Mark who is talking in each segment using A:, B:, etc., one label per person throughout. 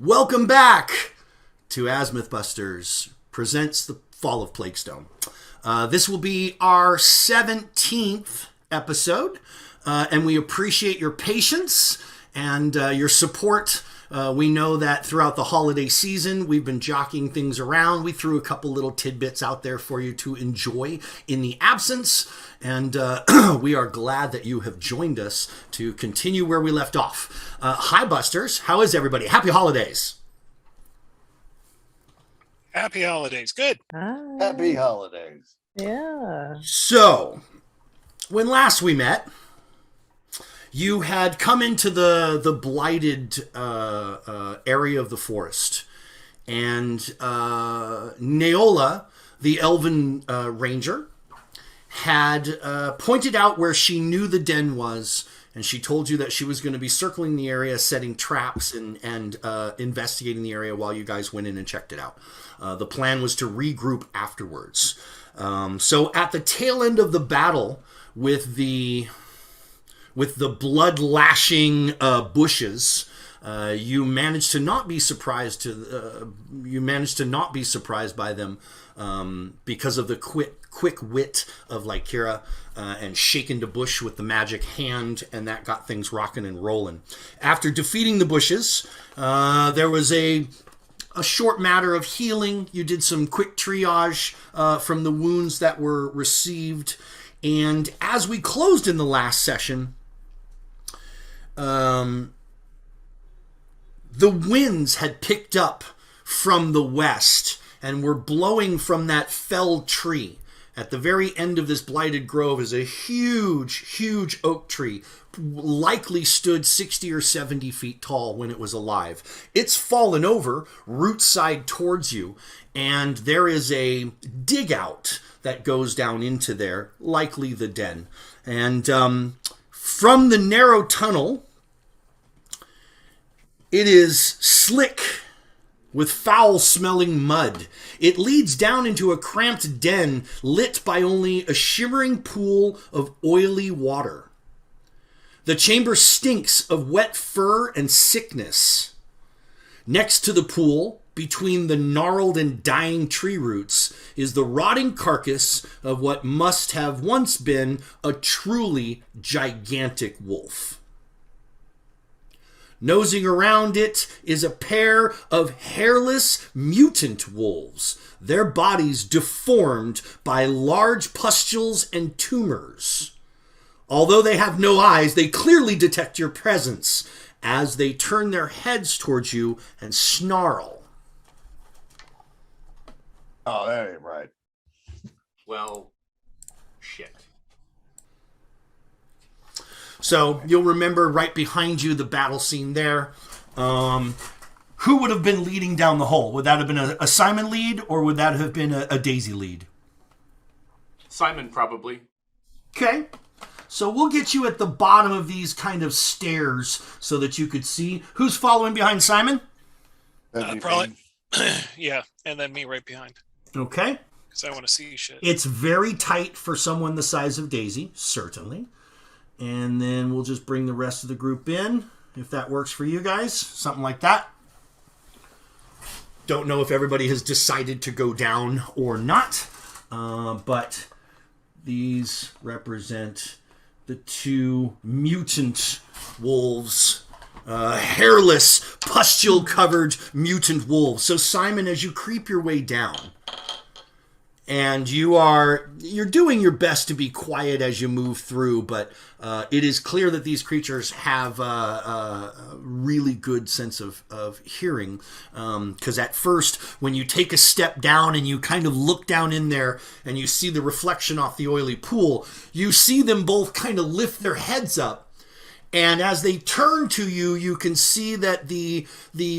A: Welcome back to Azmyth Busters presents The Fall of Plaguestone. This will be our 17th episode, and we appreciate your patience and your support. We know that throughout the holiday season, we've been jockeying things around. We threw a couple little tidbits out there for you to enjoy in the absence, and we are glad that you have joined us to continue where we left off. Hi, Busters. How is everybody? Happy holidays.
B: Happy holidays. Good.
C: Hi.
D: Happy holidays.
C: Yeah.
A: So, when last we met, you had come into the blighted area of the forest, and Neola, the elven ranger, had pointed out where she knew the den was, and she told you that she was going to be circling the area, setting traps, and investigating the area while you guys went in and checked it out. The plan was to regroup afterwards. So at the tail end of the battle with the blood-lashing bushes, you managed to not be surprised by them because of the quick wit of Elektra and shaking the bush with the magic hand, and that got things rocking and rolling. After defeating the bushes, there was a short matter of healing. You did some quick triage from the wounds that were received, and as we closed in the last session, the winds had picked up from the west and were blowing from that felled tree. At the very end of this blighted grove is a huge oak tree, likely stood 60 or 70 feet tall when it was alive. It's fallen over, root side towards you, and there is a dig out that goes down into there, likely the den. And from the narrow tunnel, it is slick with foul-smelling mud. It leads down into a cramped den lit by only a shimmering pool of oily water. The chamber stinks of wet fur and sickness. Next to the pool, between the gnarled and dying tree roots, is the rotting carcass of what must have once been a truly gigantic wolf. Nosing around it is a pair of hairless mutant wolves, their bodies deformed by large pustules and tumors. Although they have no eyes, they clearly detect your presence as they turn their heads towards you and snarl.
D: Oh, that ain't right.
E: Well, shit.
A: So you'll remember right behind you the battle scene there. Who would have been leading down the hole? Would that have been a Simon lead, or would that have been a Daisy lead?
E: Simon, probably.
A: Okay. So we'll get you at the bottom of these kind of stairs so that you could see. Who's following behind Simon?
B: Probably. Yeah, and then me right behind.
A: Okay.
B: Because I want to see shit.
A: It's very tight for someone the size of Daisy, certainly. And then we'll just bring the rest of the group in, if that works for you guys. Something like that. Don't know if everybody has decided to go down or not. But these represent the two mutant wolves. Hairless, pustule-covered mutant wolves. So Simon, as you creep your way down, and you're doing your best to be quiet as you move through, but it is clear that these creatures have a really good sense of hearing. Because at first, when you take a step down and you kind of look down in there and you see the reflection off the oily pool, you see them both kind of lift their heads up. And as they turn to you, you can see that the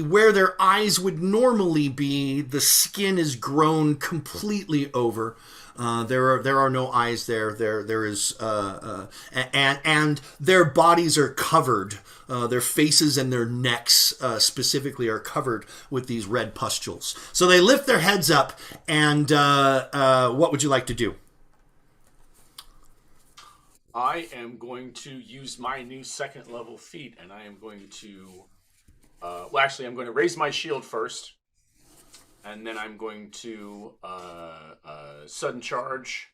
A: where their eyes would normally be, the skin is grown completely over. There are no eyes there. There is and their bodies are covered. Their faces and their necks specifically are covered with these red pustules. So they lift their heads up, and what would you like to do?
E: I am going to use my new second level feat, and I am going to well, actually, I'm going to raise my shield first. And then I'm going to sudden charge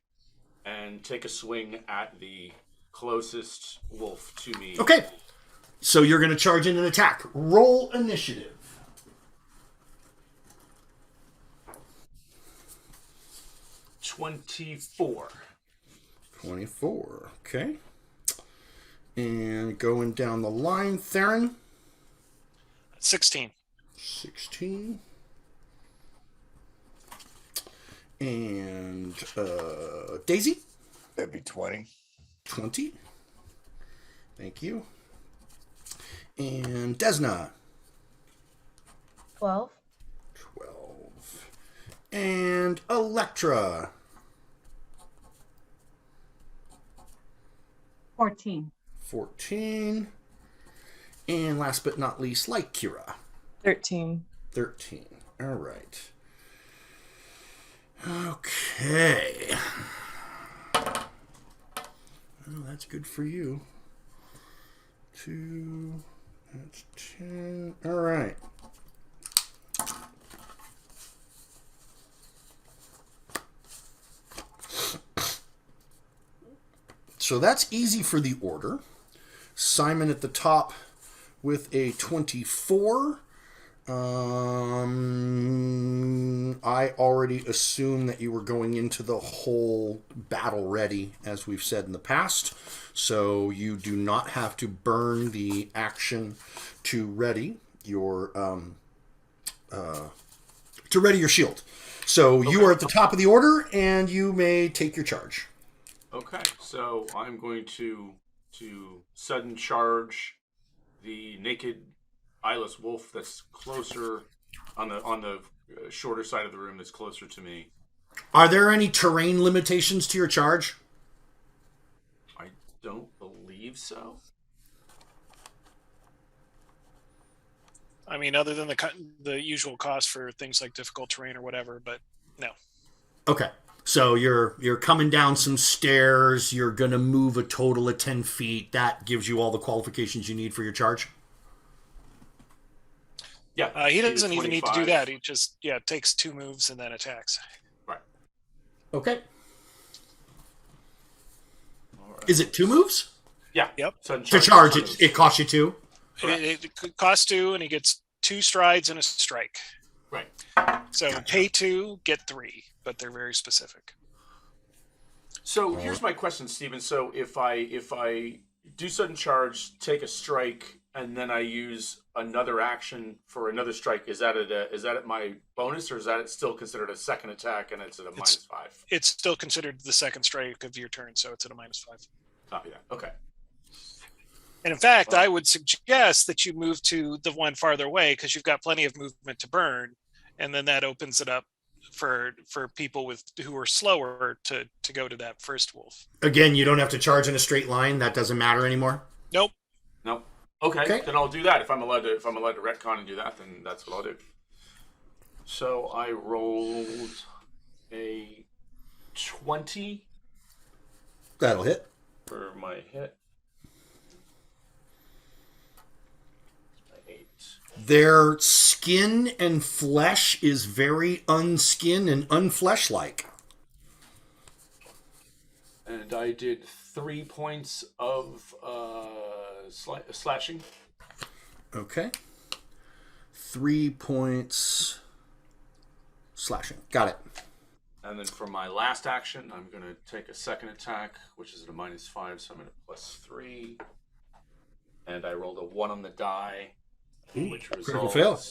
E: and take a swing at the closest wolf to me.
A: Okay. So you're going to charge in an attack. Roll initiative.
E: 24.
A: 24. Okay. And going down the line, Theron.
B: 16.
A: 16. And Daisy.
D: That'd be 20.
A: 20. Thank you. And Desna.
C: 12.
A: 12. And Elektra.
C: 14.
A: 14. And last but not least, like Kira.
C: 13.
A: 13. All right. Okay. Oh, that's good for you. 2. That's 10. All right. So that's easy for the order. Simon at the top with a 24. I already assumed that you were going into the whole battle ready, as we've said in the past. So you do not have to burn the action to ready your shield. So you are at the top of the order, and you may take your charge.
E: Okay, so I'm going to sudden charge the naked eyeless wolf that's closer on the shorter side of the room that's closer to me.
A: Are there any terrain limitations to your charge?
E: I don't believe so.
B: I mean, other than the usual cost for things like difficult terrain or whatever, but no.
A: Okay. So you're coming down some stairs. You're going to move a total of 10 feet. That gives you all the qualifications you need for your charge?
E: Yeah.
B: He doesn't even need to do
E: 25.
B: that. He just, takes 2 moves and then attacks.
E: Right.
A: Okay.
E: All right.
A: Is it 2 moves?
E: Yeah.
B: Yep.
E: Sudden
A: To charge,
E: moves.
A: it costs you 2?
B: It costs 2, and he gets 2 strides and a strike.
E: Right.
B: So pay 2, get 3, but they're very specific.
E: So here's my question, Steven. So if I do sudden charge, take a strike, and then I use another action for another strike, is that at my bonus, or is that still considered a second attack and it's at a -5?
B: It's still considered the second strike of your turn, so it's at a -5.
E: Copy that. Okay.
B: And in fact, I would suggest that you move to the one farther away because you've got plenty of movement to burn, and then that opens it up for people who are slower to go to that first wolf.
A: Again, you don't have to charge in a straight line. That doesn't matter anymore.
B: Nope.
E: Nope. Okay, then I'll do that. If I'm allowed to retcon and do that, then that's what I'll do. So I rolled a 20
A: That'll hit.
E: for my hit. My 8.
A: Their skin and flesh is very unskin and unflesh-like.
E: And I did 3 points of slashing.
A: Okay. 3 points slashing. Got it.
E: And then for my last action, I'm going to take a second attack, which is at a -5, so I'm at a +3. And I rolled a 1 on the die, which
A: critical fail.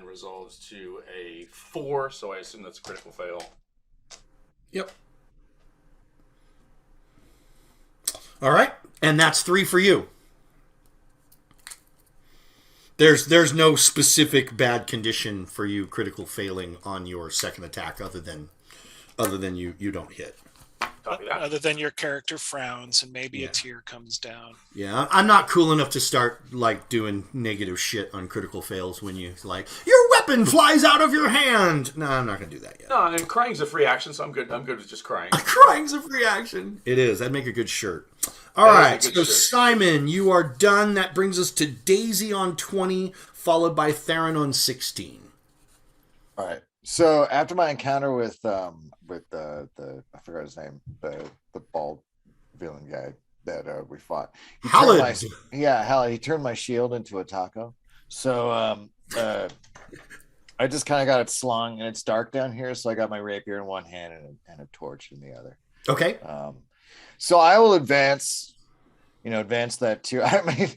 E: resolves to a 4, so I assume that's a critical fail.
A: Yep. All right. And that's 3 for you. There's no specific bad condition for you critical failing on your second attack other than you don't hit.
E: Copy that.
B: Other than your character frowns and maybe a tear comes down.
A: Yeah, I'm not cool enough to start doing negative shit on critical fails when you your weapon flies out of your hand. No, I'm not gonna do that yet.
E: No, and crying's a free action, so I'm good. I'm good with just crying.
A: Crying's a free action. It is. That'd make a good shirt. All
E: That is a
A: right,
E: good
A: so
E: shirt.
A: Simon, you are done. That brings us to Daisy on 20, followed by Theron on 16.
D: All right. So after my encounter with the I forgot his name, the bald villain guy that we fought, he turned
A: Howland.
D: he turned my shield into a taco. So I just kind of got it slung, and it's dark down here, so I got my rapier in one hand and a torch in the other.
A: Okay.
D: So I will advance that too. I mean,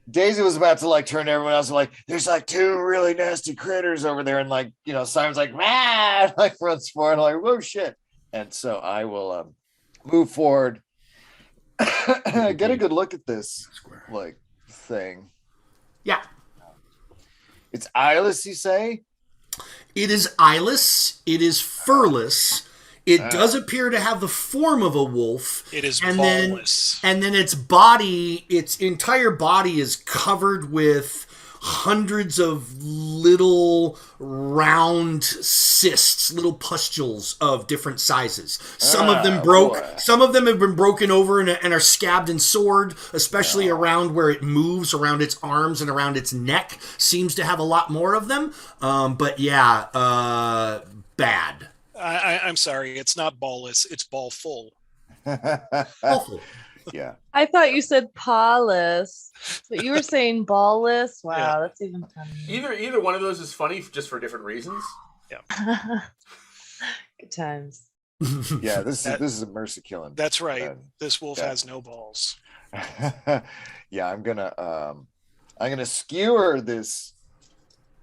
D: Daisy was about to like turn to everyone else and like, there's like two really nasty critters over there, and like, Simon's like, man, like runs forward, like, whoa, shit. And so I will move forward, get a good look at this like thing.
A: Yeah.
D: It's eyeless, you say?
A: It is eyeless. It is furless. It does appear to have the form of a wolf.
B: It is
A: and
B: ballless.
A: Then its entire body is covered with hundreds of little round cysts, little pustules of different sizes. Some of them broke.
D: Boy.
A: Some of them have been broken over and are scabbed and sored, especially around where it moves, around its arms and around its neck. Seems to have a lot more of them. But yeah, bad.
B: I'm sorry, it's not ballless, it's ball full.
A: Awful.
D: Yeah.
C: I thought you said pawless, but you were saying ballless. Wow,
B: Yeah.
C: that's even funnier.
E: Either one of those is funny, just for different reasons.
C: Good times.
D: Yeah, this is a mercy killing.
B: That's right. This wolf
D: yeah.
B: has no balls.
D: Yeah, I'm gonna skewer this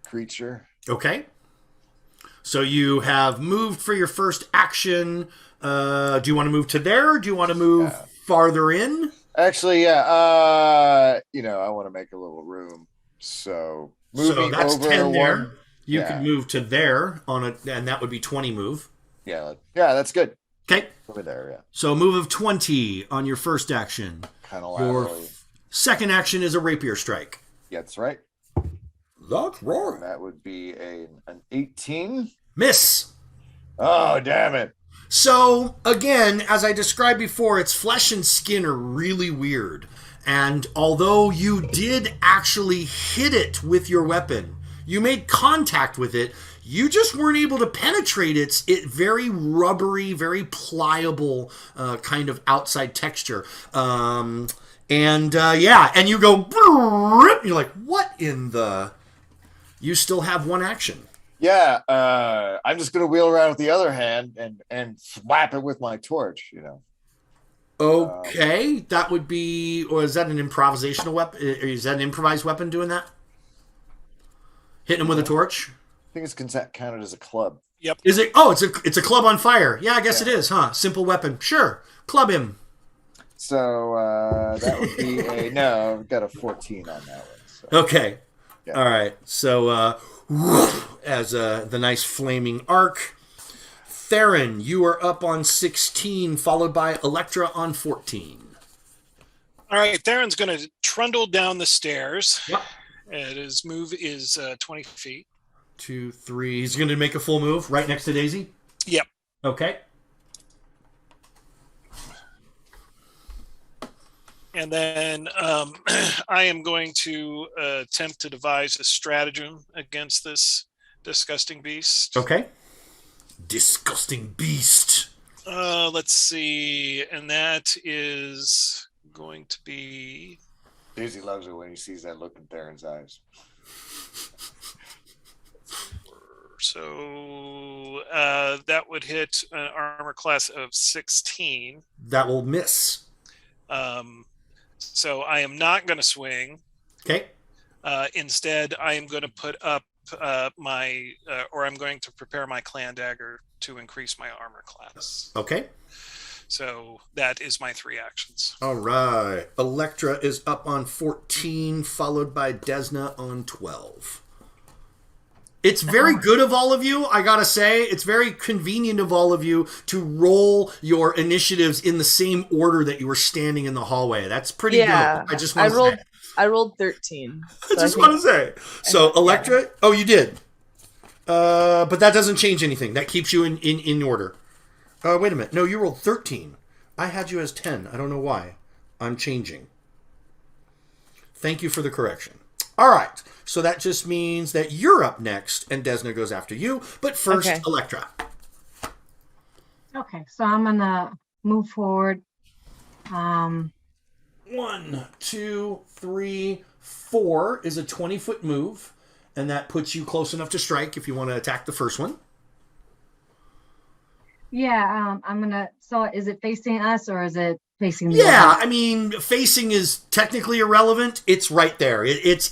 D: creature.
A: Okay. So you have moved for your first action. Do you want to move to there? Or do you want to move farther in?
D: Actually, yeah. I want to make a little room. So moving
A: that's
D: over
A: 10 there.
D: one.
A: You could move to there and that would be 20 move.
D: Yeah, that's good.
A: Okay.
D: Over there, yeah.
A: So a move of 20 on your first action.
D: Kind of
A: Your
D: laterally.
A: second action is a rapier strike.
D: Yeah, that's right.
A: That's right.
D: That would be an 18.
A: Miss.
D: Oh, damn it.
A: So, again, as I described before, its flesh and skin are really weird. And although you did actually hit it with your weapon, you made contact with it, you just weren't able to penetrate its very rubbery, very pliable kind of outside texture. And you go, you're like, what in the... You still have one action.
D: Yeah, I'm just gonna wheel around with the other hand and slap it with my torch.
A: Okay, that would be, or is that an improvisational weapon? Is that an improvised weapon doing that? Hitting him with a torch?
D: I think it's counted as a club.
B: Yep.
A: Is it? Oh, it's a club on fire. Yeah, I guess it is, huh? Simple weapon. Sure, club him.
D: So that would be no. I've got a 14 on that one. So.
A: Okay.
D: Yeah.
A: All right. So as the nice flaming arc. Theron, you are up on 16, followed by Elektra on 14.
B: All right, Theron's going to trundle down the stairs.
A: Yep.
B: And his move is 20 feet.
A: 2, 3. He's going to make a full move right next to Daisy?
B: Yep.
A: Okay.
B: And then I am going to attempt to devise a stratagem against this disgusting beast.
A: Okay. Disgusting beast.
B: Let's see. And that is going to be...
D: Daisy loves it when he sees that look in Theron's eyes.
B: So that would hit an armor class of 16.
A: That will miss.
B: So I am not going to swing.
A: Okay.
B: Instead, I am going to put up I'm going to prepare my clan dagger to increase my armor class.
A: Okay.
B: So that is my 3 actions.
A: All right. Elektra is up on 14, followed by Desna on 12. It's very good of all of you, I gotta say. It's very convenient of all of you to roll your initiatives in the same order that you were standing in the hallway. That's pretty good. I just want to say.
C: I rolled 13.
A: I just want to say. So, Elektra, oh, you did. But that doesn't change anything. That keeps you in order. Wait a minute. No, you rolled 13. I had you as 10. I don't know why. I'm changing. Thank you for the correction. All right. So that just means that you're up next, and Desna goes after you. But first,
C: Okay.
A: Elektra.
F: Okay, so I'm gonna move forward.
A: 1, 2, 3, 4 is a 20-foot move, and that puts you close enough to strike if you want to attack the first one.
F: Yeah, I'm gonna. So is it facing us or is it facing the
A: Yeah,
F: other?
A: I mean, facing is technically irrelevant. It's right there. It's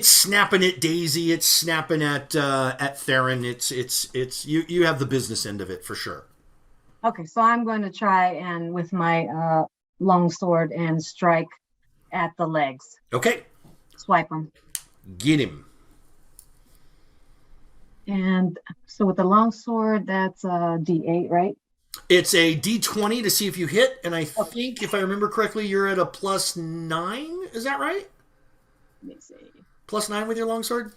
A: snapping at Daisy. It's snapping at Theron. It's you have the business end of it for sure.
F: Okay, so I'm going to try and with my long sword and strike at the legs.
A: Okay,
F: Swipe them.
A: get him.
F: And so with the long sword, that's a D8, right?
A: It's a D20 to see if you hit, and I think if I remember correctly, you're at a +9. Is that right?
F: Let me see.
A: +9 with your longsword.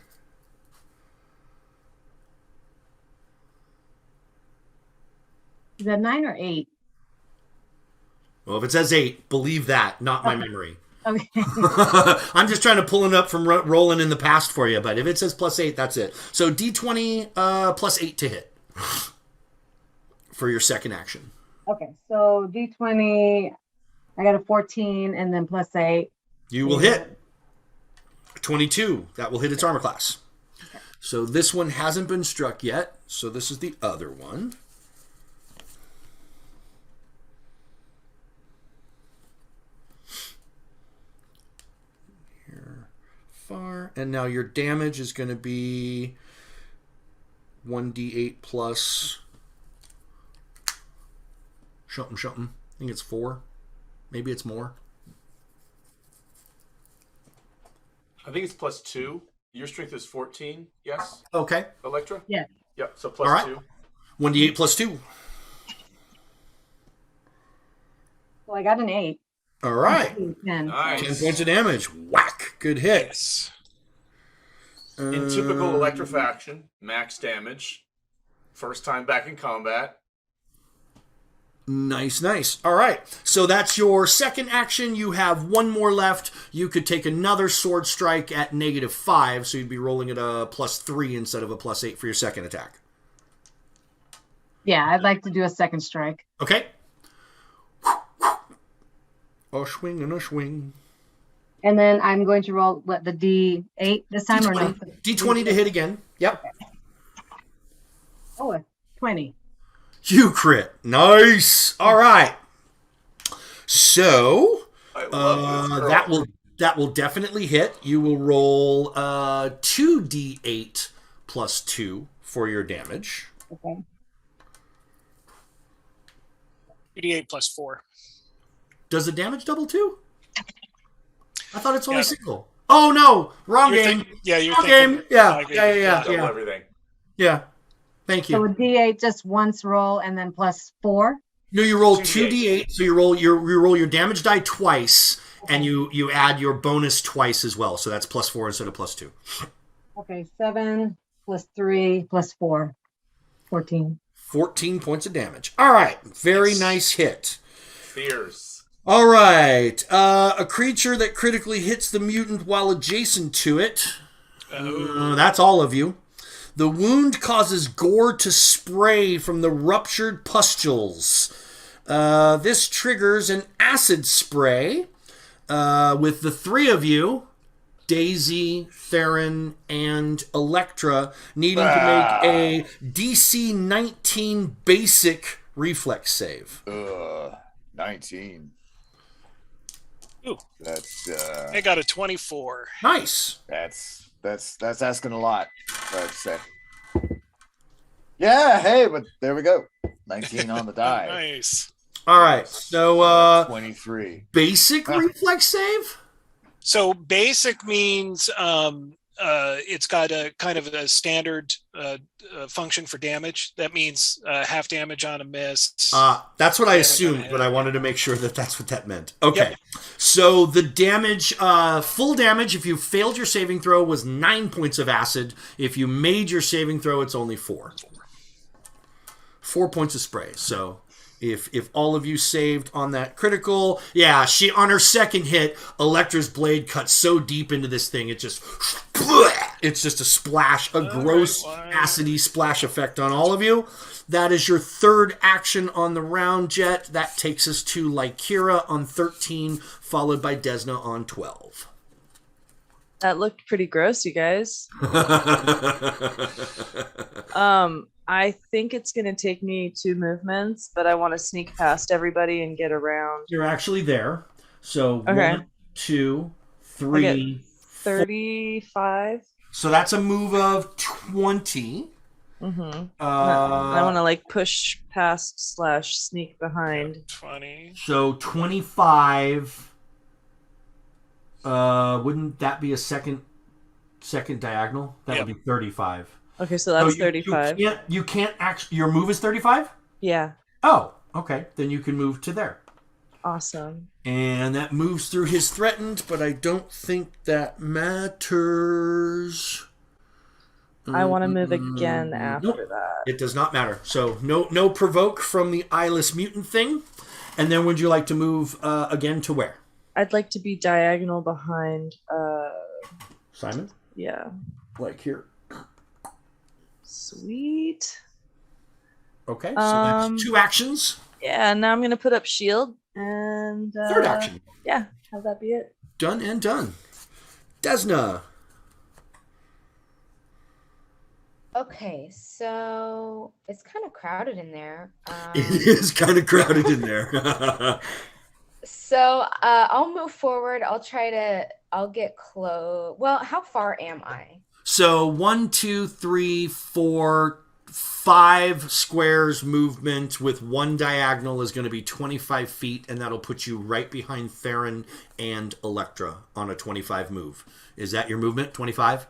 F: Is that 9 or 8?
A: Well, if it says 8, believe that, not my memory.
F: Okay.
A: I'm just trying to pull it up from rolling in the past for you, but if it says +8, that's it. So D20 +8 to hit for your second action.
F: Okay, so D20, I got a 14 and then +8.
A: You will hit 22. That will hit its armor class.
F: Okay.
A: So this one hasn't been struck yet. So this is the other one. Here, far. And now your damage is going to be 1d8 plus something. I think it's 4. Maybe it's more.
E: I think it's +2. Your strength is 14. Yes,
A: Okay.
E: Elektra.
F: Yeah.
E: Yep. So
A: All right.
E: +2.
A: 1d8 plus 2.
F: Well, I got an 8.
A: All right.
F: 10.
E: Nice.
A: 10 points of damage. Whack. Good hit.
B: Yes.
E: In typical Elektra faction, max damage. First time back in combat.
A: Nice. All right. So that's your second action. You have one more left. You could take another sword strike at -5, so you'd be rolling at a +3 instead of a +8 for your second attack.
F: Yeah, I'd like to do a second strike.
A: Okay. A swing and a swing.
F: And then I'm going to roll the D8 this time or no?
A: D20 to hit again. Yep.
F: Oh, a 20.
A: You crit. Nice. All right. So
E: I love this girl.
A: that will definitely hit. You will roll 2d8 plus 2 for your damage.
F: Okay.
B: 88 plus 4.
A: Does the damage double too? I thought it's only single. Oh no, wrong game.
B: You're
A: Wrong
B: thinking.
A: game. Yeah.
E: Double everything.
A: Yeah. Thank
F: So
A: you.
F: a D8 just once roll and then +4.
A: No, you roll
E: 2d8.
A: 2d8. So you roll your damage die twice, and you add your bonus twice as well. So that's +4 instead of +2.
F: Okay, 7 plus 3 plus 4. 14.
A: 14 points of damage. All right, very nice hit.
E: Fierce.
A: All right, a creature that critically hits the mutant while adjacent to it. That's all of you. The wound causes gore to spray from the ruptured pustules. This triggers an acid spray with the 3 of you, Daisy, Theron, and Elektra, needing to make a DC 19 basic reflex save.
D: 19.
B: Ooh.
D: That's
B: I got a 24.
A: Nice.
D: that's asking a lot, I'd say. Yeah, hey, but there we go. 19 on the die.
B: Nice.
A: All right, so
D: 23.
A: basic reflex save?
B: So basic means it's got a kind of a standard function for damage. That means half damage on a miss.
A: That's what I assumed, but I wanted to make sure that that's what that meant. Okay, so the damage, full damage, if you failed your saving throw, was 9 points of acid. If you made your saving throw, it's only 4. 4 points of spray. So If all of you saved on that critical, yeah, she on her second hit, Elektra's blade cuts so deep into this thing, it's just a splash, a gross acidy splash effect on all of you. That is your third action on the round, Jet. That takes us to Lykira on 13, followed by Desna on 12.
C: That looked pretty gross, you guys. I think it's going to take me 2 movements, but I want to sneak past everybody and get around.
A: You're actually there. So
C: Okay.
A: 1, 2, 3,
C: 35.
A: So that's a move of 20.
C: Mm-hmm. I want to like push past / sneak behind.
B: 20.
A: So 25. Wouldn't that be a second diagonal? That would be 35.
C: Okay, so that's 35.
A: You can't actually. Your move is 35?
C: Yeah.
A: Oh, okay. Then you can move to there.
C: Awesome.
A: And that moves through his threatened, but I don't think that matters.
C: I want to move again after that.
A: It does not matter. So no provoke from the eyeless mutant thing. And then would you like to move again to where?
C: I'd like to be diagonal behind
A: Simon?
C: Yeah.
A: Like here.
C: Sweet.
A: Okay, so that's 2 actions.
C: Yeah, now I'm gonna put up shield and
A: Third action.
C: Yeah, have that be it.
A: Done and done. Desna.
G: Okay, so it's kind of crowded in there.
A: It is kind of crowded in there.
G: So I'll move forward. I'll get close. Well, how far am I?
A: So 1, 2, 3, 4, 5 squares movement with 1 diagonal is going to be 25 feet, and that'll put you right behind Theron and Elektra on a 25 move. Is that your movement, 25?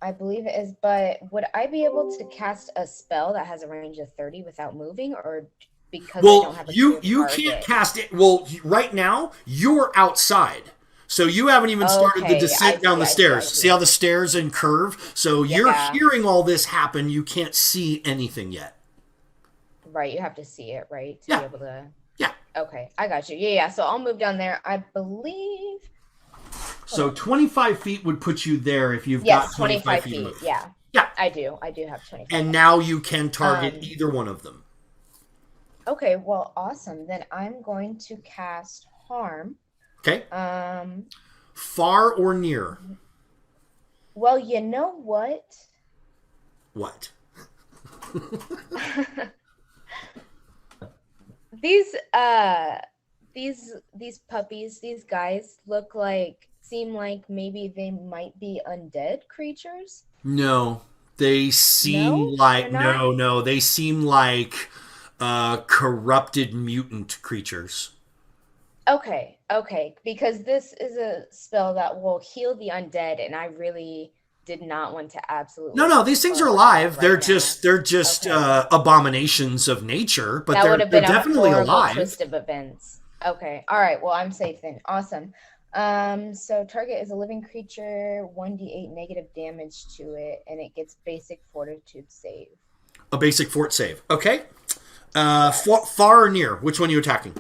G: I believe it is, but would I be able to cast a spell that has a range of 30 without moving, or because I don't have a
A: you
G: clear
A: can't
G: target?
A: cast it. Well, right now you're outside. So you haven't even started the
G: Okay,
A: descent down the stairs.
G: I see.
A: See how the stairs incurve? So you're
G: Yeah.
A: hearing all this happen. You can't see anything yet.
G: Right, you have to see it, right? To
A: Yeah.
G: be able to.
A: Yeah.
G: Okay, I got you. Yeah. So I'll move down there. I believe.
A: So 25 feet would put you there if you've
G: Yes,
A: got 25 feet.
G: feet.
A: Move.
G: Yeah.
A: Yeah.
G: I do have 25.
A: And now you can target either one of them.
G: Okay, well, awesome. Then I'm going to cast Harm.
A: Okay. Far or near?
G: Well, you know what?
A: What?
G: These puppies, these guys seem like maybe they might be undead creatures.
A: No. They seem like no. They seem like corrupted mutant creatures.
G: Okay, because this is a spell that will heal the undead, and I really did not want to absolutely.
A: No, these things are alive.
G: Right
A: they're
G: now.
A: just
G: Okay.
A: Abominations of nature, but
G: That would have
A: they're
G: been
A: definitely
G: a horrible
A: alive.
G: twist of events. Okay, all right. Well, I'm safe then. Awesome. So target is a living creature, 1d8 negative damage to it, and it gets basic fortitude save.
A: A basic fort save. Okay. Far or near? Which one are you attacking?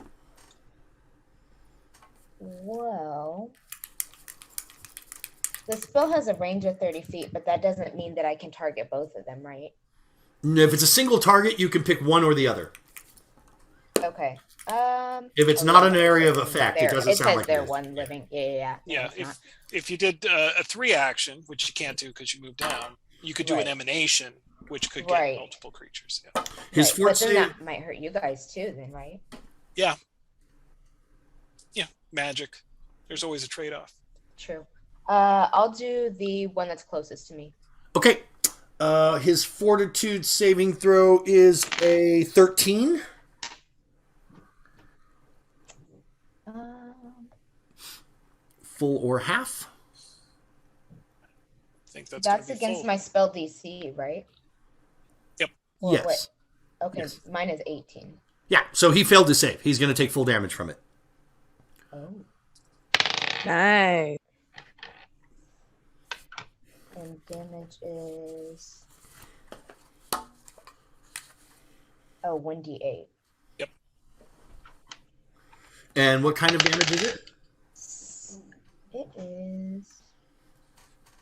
G: Well, the spell has a range of 30 feet, but that doesn't mean that I can target both of them, right?
A: If it's a single target, you can pick one or the other.
G: Okay.
A: If it's not an area of effect, it doesn't sound
G: says
A: like
G: they're
A: it is.
G: one living. Yeah. No,
B: Yeah,
G: it's not.
B: if you did a 3 action, which you can't do because you moved down, you could do an
G: Right.
B: emanation, which could get
G: Right.
B: multiple creatures. Yeah.
A: His
G: Right,
A: fort
G: but then
A: save.
G: that might hurt you guys too, then, right?
B: Yeah, magic. There's always a trade-off.
G: True. I'll do the one that's closest to me.
A: Okay. His fortitude saving throw is a 13. Full or half?
B: I think that's
G: That's
B: gonna be
G: against
B: full.
G: my spell DC, right?
B: Yep.
G: Well,
A: Yes.
G: wait. Okay,
A: Yes.
G: mine is 18.
A: Yeah, so he failed to save. He's going to take full damage from it.
G: Oh.
C: Nice.
G: And damage is Oh, 1d8.
B: Yep.
A: And what kind of damage is it?
G: It is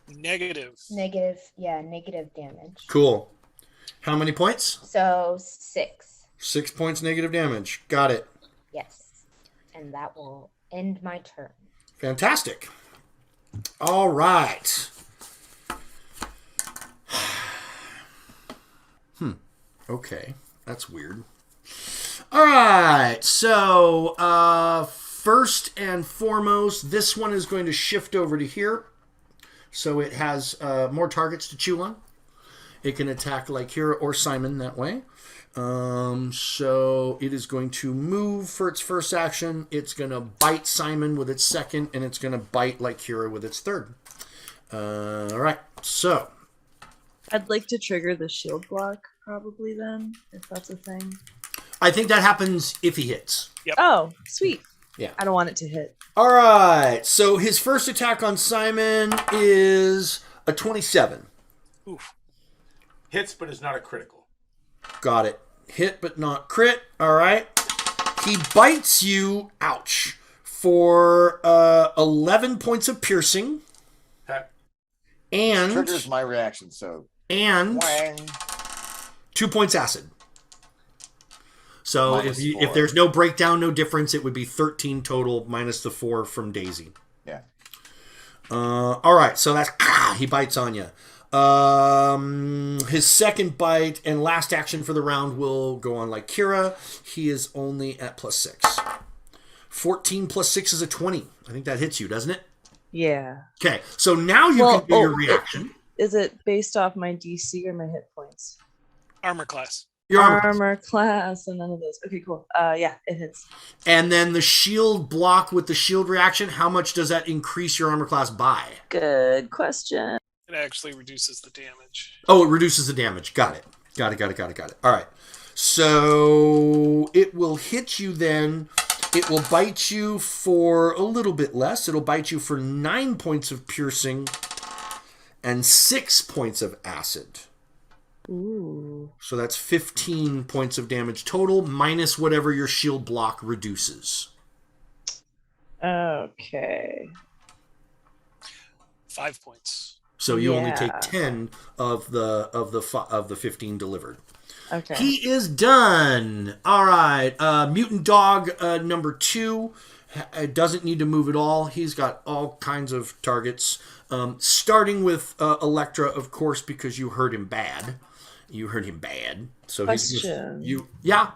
B: Negative.
G: negative damage.
A: Cool. How many points?
G: So 6.
A: 6 points negative damage. Got it.
G: Yes. And that will end my turn.
A: Fantastic. All right. Okay. That's weird. All right. So, first and foremost, this one is going to shift over to here. So it has more targets to chew on. It can attack like Kira or Simon that way. So it is going to move for its first action. It's going to bite Simon with its second, and it's going to bite like Kira with its third. All right. So
C: I'd like to trigger the shield block probably then, if that's a thing.
A: I think that happens if he hits.
B: Yep.
C: Oh, sweet.
A: Yeah.
C: I don't want it to hit.
A: All right. So his first attack on Simon is a 27.
B: Oof.
E: Hits, but is not a critical.
A: Got it. Hit, but not crit. All right. He bites you, ouch, for 11 points of piercing.
E: Okay.
A: And
D: Triggers my reaction, so.
A: and
D: Wang.
A: 2 points acid. So
D: Minus
A: if
D: 4.
A: there's no breakdown, no difference, it would be 13 total minus the 4 from Daisy.
D: Yeah.
A: All right, so that's he bites on you. His second bite and last action for the round will go on like Kira. He is only at +6. 14 plus 6 is a 20. I think that hits you, doesn't it?
C: Yeah.
A: Okay, so now you can do your reaction.
C: Is it based off my DC or my hit points?
B: Armor class.
A: Your
C: Armor class and none of those. Okay, cool. Yeah, it hits.
A: And then the shield block with the shield reaction, how much does that increase your armor class by?
C: Good question.
B: It actually reduces the damage.
A: Oh, it reduces the damage. Got it. Got it. All right. So it will hit you then. It will bite you for a little bit less. It'll bite you for 9 points of piercing and 6 points of acid.
C: Ooh.
A: So that's 15 points of damage total, minus whatever your shield block reduces.
C: Okay.
B: 5 points.
A: So you only take
C: Yeah.
A: 10 of the 15 delivered.
C: Okay.
A: He is done. All right. Mutant Dog number 2 doesn't need to move at all. He's got all kinds of targets. Starting with Elektra, of course, because you hurt him bad. You hurt him bad. So
C: Question.
A: Yeah.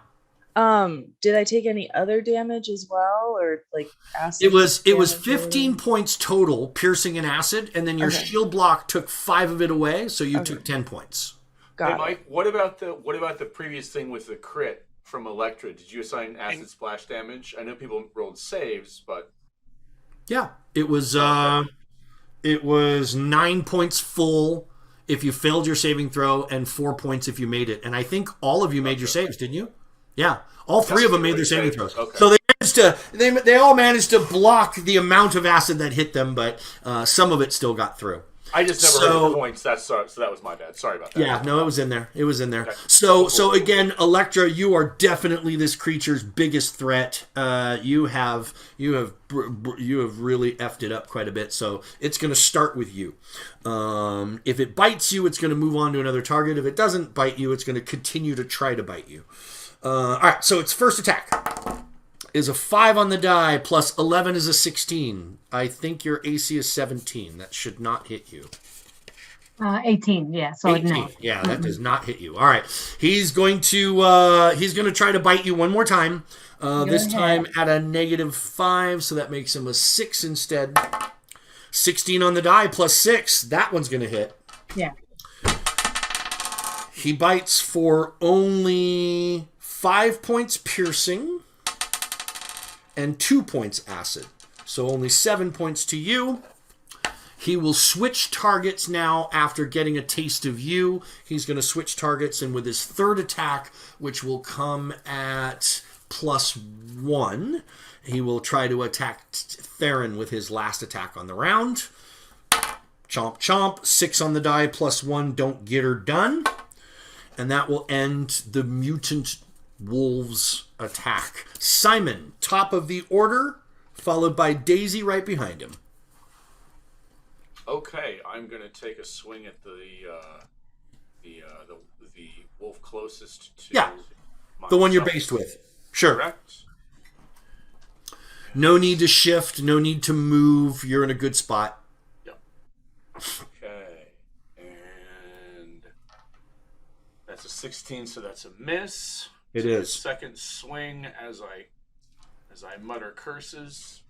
C: Did I take any other damage as well, or like acid?
A: It was
C: damage
A: 15 points total, piercing and acid, and then your
C: Okay.
A: shield block took 5 of it away, so you took 10 points.
E: Hey,
C: Got it.
E: Mike, what about the previous thing with the crit from Elektra? Did you assign acid splash damage? I know people rolled saves, but
A: Yeah, it was 9 points full if you failed your saving throw, and 4 points if you made it. And I think all of you made your saves, didn't you? Yeah, all 3 of them made their saving throws.
E: Okay.
A: So they all managed to block the amount of acid that hit them, but some of it still got through.
E: I just never heard the points. So that was my bad. Sorry about that.
A: Yeah, no, it was in there. Okay.
E: Cool.
A: So again, Elektra, you are definitely this creature's biggest threat. You have really effed it up quite a bit. So it's going to start with you. If it bites you, it's going to move on to another target. If it doesn't bite you, it's going to continue to try to bite you. All right. So its first attack is a 5 on the die, plus 11 is a 16. I think your AC is 17. That should not hit you.
F: 18, yeah. So
A: 18.
F: no.
A: Yeah, that does not hit you. All right. He's going to try to bite you one more time. This time at a -5, so that makes him a 6 instead. 16 on the die plus 6. That one's going to hit.
F: Yeah.
A: He bites for only 5 points piercing and 2 points acid. So only 7 points to you. He will switch targets now after getting a taste of you. He's going to switch targets, and with his third attack, which will come at +1, he will try to attack Theron with his last attack on the round. Chomp, chomp. 6 on the die, +1. Don't get her done. And that will end the mutant wolves attack. Simon, top of the order, followed by Daisy right behind him.
E: Okay, I'm gonna take a swing at the wolf closest to
A: The one you're
E: myself.
A: based with. Sure.
E: Correct.
A: No need to shift. No need to move. You're in a good spot.
E: Yep. Okay, and that's a 16, so that's a miss.
A: It
E: Take a
A: is.
E: second swing as I mutter curses.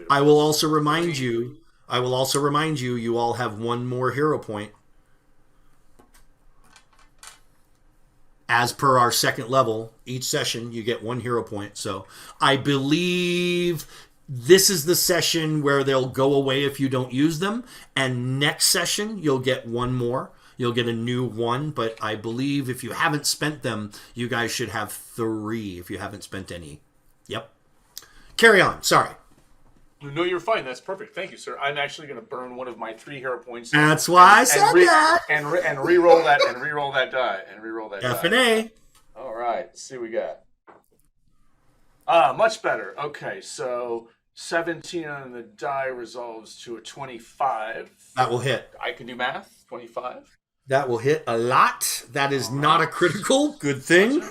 A: I will also remind you. You all have one more hero point. As per our second level, each session you get one hero point. So I believe this is the session where they'll go away if you don't use them. And next session you'll get one more. You'll get a new one. But I believe if you haven't spent them, you guys should have 3 if you haven't spent any. Yep. Carry on. Sorry.
E: No, you're fine. That's perfect. Thank you, sir. I'm actually going to burn one of my 3 hero points.
A: That's why I said that.
E: And re-roll that. And re-roll that die. And re-roll that
A: F
E: die.
A: and A.
E: All right. Let's see what we got. Much better. Okay, so 17 on the die resolves to a 25.
A: That will hit.
E: I can do math. 25.
A: That will hit a lot. That is not a critical. Good thing.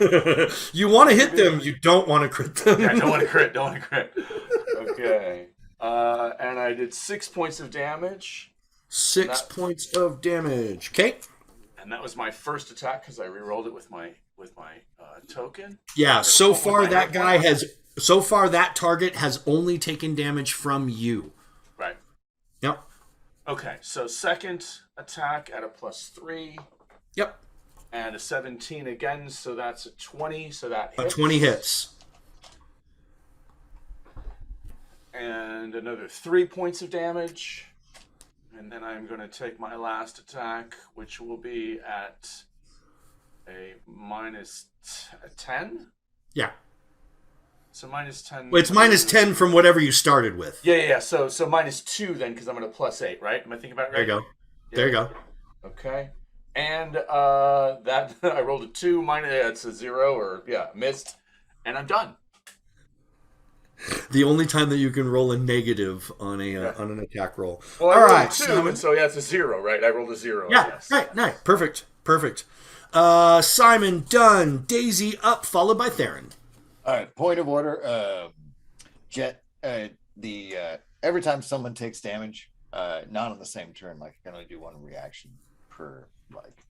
A: You want to hit them. You don't want to crit them.
E: Yeah, don't want to crit. Okay. And I did 6 points of damage.
A: 6 points of damage. Okay.
E: And that was my first attack because I re-rolled it with my token.
A: Yeah. So far that target has only taken damage from you.
E: Right.
A: Yep.
E: Okay. So second attack at a +3.
A: Yep.
E: And a 17 again, so that's a 20. So that
A: A
E: hits.
A: 20 hits.
E: And another 3 points of damage. And then I'm going to take my last attack, which will be at a -10.
A: Yeah.
E: So -10.
A: Well, it's -10 from whatever you started with.
E: Yeah. So -2 then, because I'm at a +8, right? Am I thinking about it right?
A: There you go. There you go.
E: Okay. And that I rolled a 2 minus. It's a 0 or missed, and I'm done.
A: The only time that you can roll a negative on an attack roll.
E: Well,
A: All
E: I rolled
A: right,
E: a 2,
A: Simon.
E: and so it's a 0, right? I rolled a 0.
A: Yeah,
E: Yes.
A: right. Perfect. Simon done. Daisy up, followed by Theron.
D: All right, point of order. Jet, every time someone takes damage, not on the same turn, like I can only do one reaction per like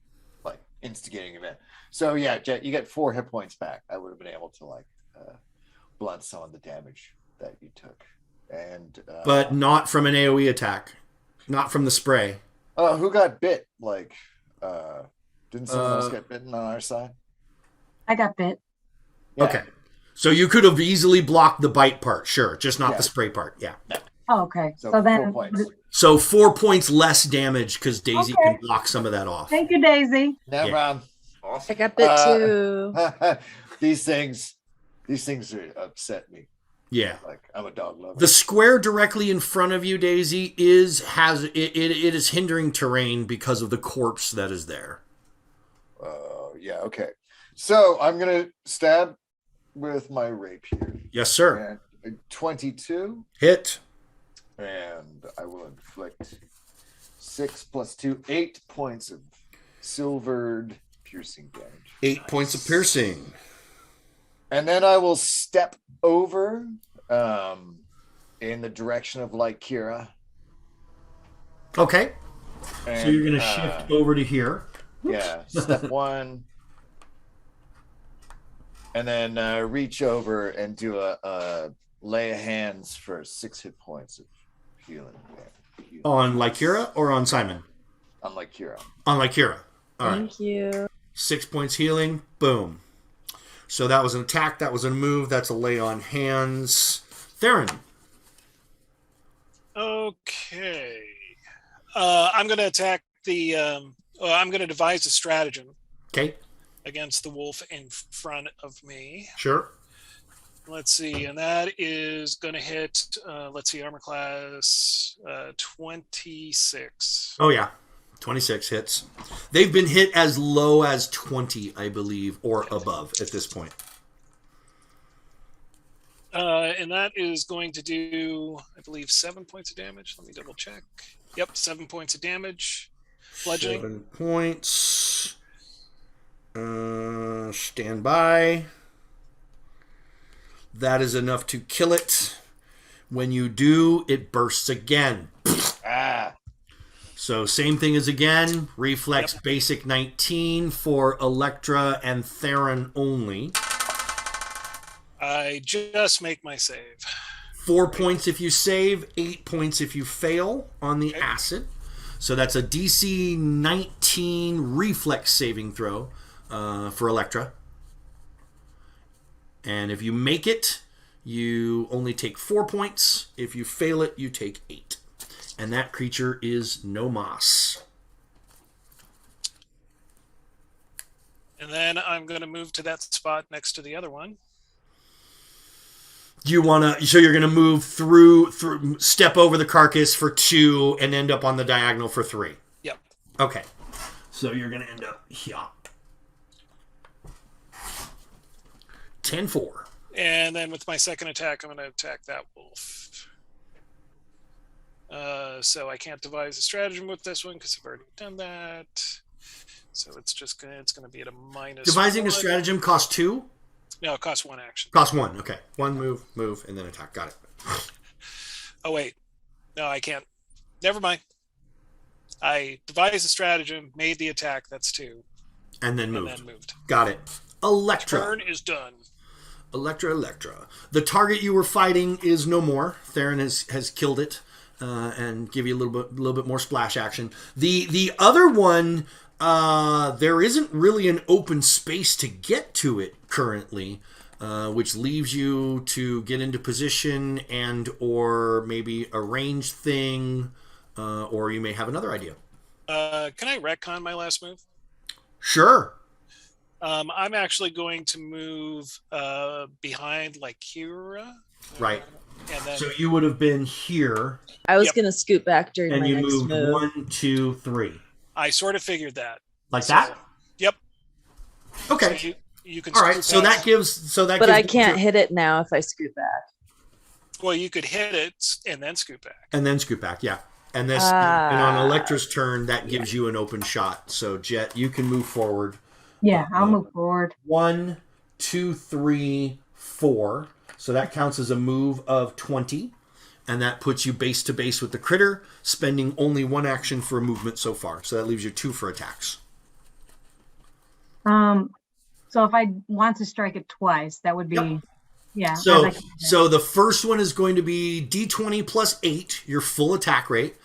D: instigating event. So yeah, Jet, you get 4 hit points back. I would have been able to blunt some of the damage that you took. And
A: But not from an AoE attack. Not from the spray.
D: who got bit? Didn't someone else get bitten on our side?
F: I got bit.
D: Yeah.
A: Okay. So you could have easily blocked the bite part, sure. Just not
D: Yeah.
A: the spray part. Yeah.
F: Oh, okay.
D: So,
F: So
D: 4
F: then,
D: points.
A: So 4 points less damage because Daisy
F: Okay.
A: can block some of that off.
F: thank you, Daisy.
D: No
A: Yeah.
D: problem.
E: Awesome.
C: I got bit too.
D: These things upset me.
A: Yeah.
D: Like I'm a dog lover.
A: The square directly in front of you, Daisy, it is hindering terrain because of the corpse that is there.
D: Yeah, okay. So I'm gonna stab with my rapier.
A: Yes, sir.
D: And 22,
A: Hit.
D: and I will inflict 6 + 2, 8 points of silvered piercing damage.
A: 8 points of piercing.
D: And then I will step over in the direction of Kira.
A: Okay.
D: And,
A: So you're going to shift over to here.
D: Yeah, step 1. And then reach over and do a lay of hands for 6 hit points of healing.
A: On Lycura or on Simon?
D: On Kira.
A: On Lycura. All right.
C: Thank you.
A: 6 points healing. Boom. So that was an attack. That was a move. That's a lay on hands. Theron.
B: Okay. I'm going to attack the. I'm going to devise a stratagem
A: Okay.
B: against the wolf in front of me.
A: Sure.
B: Let's see, and that is going to hit. Let's see, armor class 26.
A: Oh, yeah. 26 hits. They've been hit as low as 20, I believe, or above at this point.
B: And that is going to do, I believe, 7 points of damage. Let me double check. Yep, 7 points of damage. Bludgeoning.
A: 7 points. Stand by. That is enough to kill it. When you do, it bursts again.
D: Ah.
A: So same thing as again. Reflex basic 19 for Elektra and Theron only.
B: I just make my save.
A: 4 points if you save, 8 points if you fail on the acid. So that's a DC 19 reflex saving throw for Elektra. And if you make it, you only take 4 points. If you fail it, you take 8. And that creature is no moss.
B: And then I'm going to move to that spot next to the other one.
A: You want to, so you're going to move through, step over the carcass for 2 and end up on the diagonal for 3.
B: Yep.
A: Okay. So you're going to end up here. 10-4.
B: And then with my second attack, I'm going to attack that wolf. So I can't devise a stratagem with this one because I've already done that. So it's just going to be at a minus.
A: Devising
B: 1.
A: a stratagem costs 2?
B: No, it costs 1 action.
A: Costs 1, okay. 1 move, and then attack. Got it.
B: Oh, wait. No, I can't. Never mind. I devised a stratagem, made the attack, that's 2.
A: And then
B: And
A: moved.
B: then moved.
A: Got it. Elektra.
B: Turn is done.
A: Elektra. The target you were fighting is no more. Theron has killed it and give you a little bit more splash action. The other one, there isn't really an open space to get to it currently, which leaves you to get into position and or maybe a ranged thing, or you may have another idea.
B: Can I retcon my last move?
A: Sure.
B: I'm actually going to move behind like Kira.
A: Right.
B: And then,
A: So you would have been here,
C: I was
B: Yep.
C: gonna scoot back during
A: and
C: my
A: you
C: next
A: moved
C: move.
A: 1, 2, 3.
B: I sort of figured that.
A: Like
B: So,
A: that?
B: Yep.
A: Okay.
B: So you can
A: All right.
B: scoot
A: So
B: past.
A: that gives.
C: But I can't hit it now if I scoot back.
B: Well, you could hit it and then scoot back.
A: And then scoot back. Yeah. And this. And on Elektra's turn, that gives you an open shot. So Jet, you can move forward.
F: Yeah, I'll move forward.
A: 1, 2, 3, 4. So that counts as a move of 20. And that puts you base to base with the critter, spending only 1 action for a movement so far. So that leaves you 2 for attacks.
F: So if I want to strike it twice, that would be,
A: Yep.
F: yeah. I'd
A: So,
F: like to do that.
A: so the first one is going to be D20 plus 8, your full attack rate.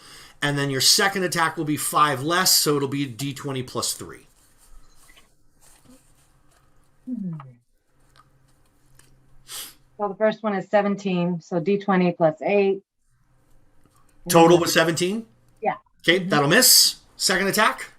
A: And then your second attack will be 5 less, so it'll be D20 plus 3.
F: So the first one is 17, so D20 plus 8.
A: Total was 17?
F: Yeah.
A: Okay, that'll miss. Second attack?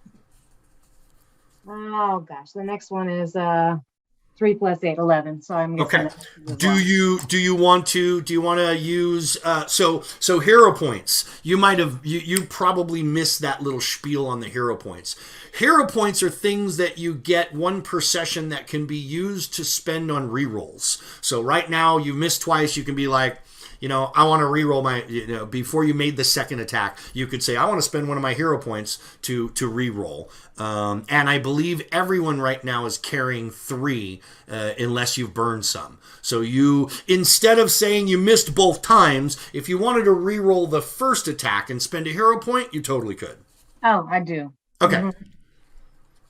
F: Oh gosh, the next one is 3 plus 8, 11. So I'm
A: Okay.
F: guessing
A: Do you want to use so hero points? You might have you probably missed that little spiel on the hero points. Hero points are things that you get 1 per session that can be used to spend on rerolls. So right now you missed twice, you can be like, I want to reroll my, before you made the second attack, you could say, I want to spend 1 of my hero points to reroll. And I believe everyone right now is carrying 3, unless you've burned some. So you, instead of saying you missed both times, if you wanted to reroll the first attack and spend a hero point, you totally could.
F: Oh, I do.
A: Okay.
F: Mhm.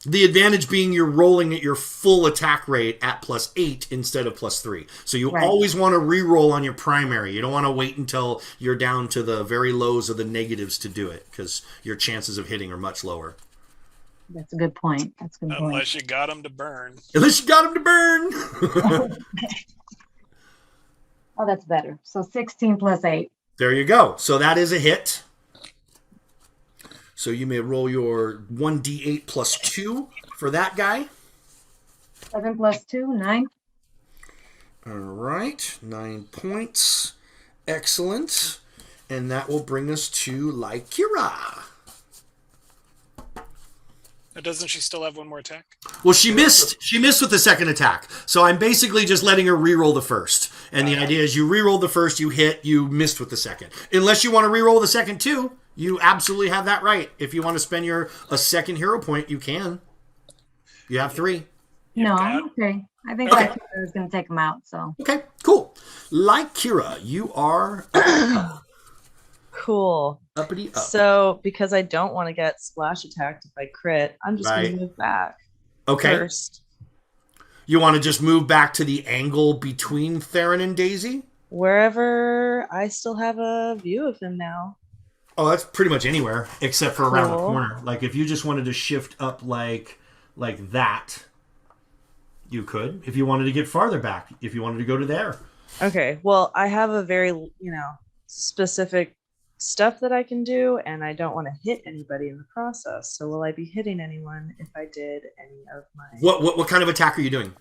A: The advantage being you're rolling at your full attack rate at plus 8 instead of plus 3. So you
F: Right.
A: always want to re-roll on your primary. You don't want to wait until you're down to the very lows of the negatives to do it, because your chances of hitting are much lower.
F: That's a good point. That's a good point.
B: Unless you got them to burn.
A: Unless you got them to burn!
F: Oh, that's better. So 16 plus 8.
A: There you go. So that is a hit. So you may roll your 1d8 plus 2 for that guy.
F: 7 plus 2, 9.
A: All right, 9 points. Excellent. And that will bring us to Lykira.
B: Doesn't she still have one more attack?
A: Well, she missed. She missed with the second attack. So I'm basically just letting her re-roll the first. And the idea is you re-roll the first, you hit, you missed with the second. Unless you want to re-roll the second too, you absolutely have that right. If you want to spend a second hero point, you can. You have 3.
F: No, I'm okay. I think
A: Okay.
F: I was going to take him out. So
A: Okay, cool. Like Kira, you are
C: Cool.
A: uppity up.
C: So because I don't want to get splash attacked if I crit, I'm just
A: Right.
C: gonna move back
A: Okay.
C: first.
A: You want to just move back to the angle between Theron and Daisy?
C: Wherever I still have a view of him now.
A: Oh, that's pretty much anywhere except for around the
C: Cool.
A: corner. Like if you just wanted to shift up like that, you could. If you wanted to get farther back, if you wanted to go to there.
C: Okay. Well, I have a very, specific stuff that I can do, and I don't want to hit anybody in the process. So will I be hitting anyone if I did any of my
A: What kind of attack are you doing?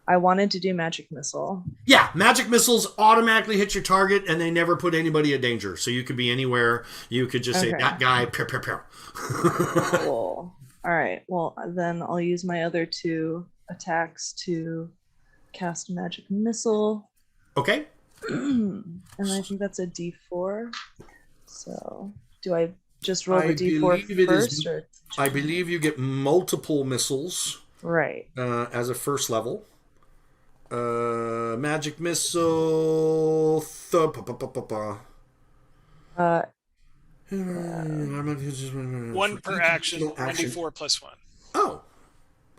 C: I wanted to do magic missile.
A: Yeah, magic missiles automatically hit your target and they never put anybody in danger. So you could be anywhere. You could just say
C: Okay.
A: that guy, pew, pew, pew.
C: Cool. All right. Well, then I'll use my other 2 attacks to cast magic missile.
A: Okay.
C: And I think that's a D4. So, do I just roll
A: I
C: the D4
A: believe it is-
C: first, or
A: I believe you get multiple missiles
C: right?
A: as a first level. Magic missile.
B: One per action, 1d4 plus 1.
A: Oh,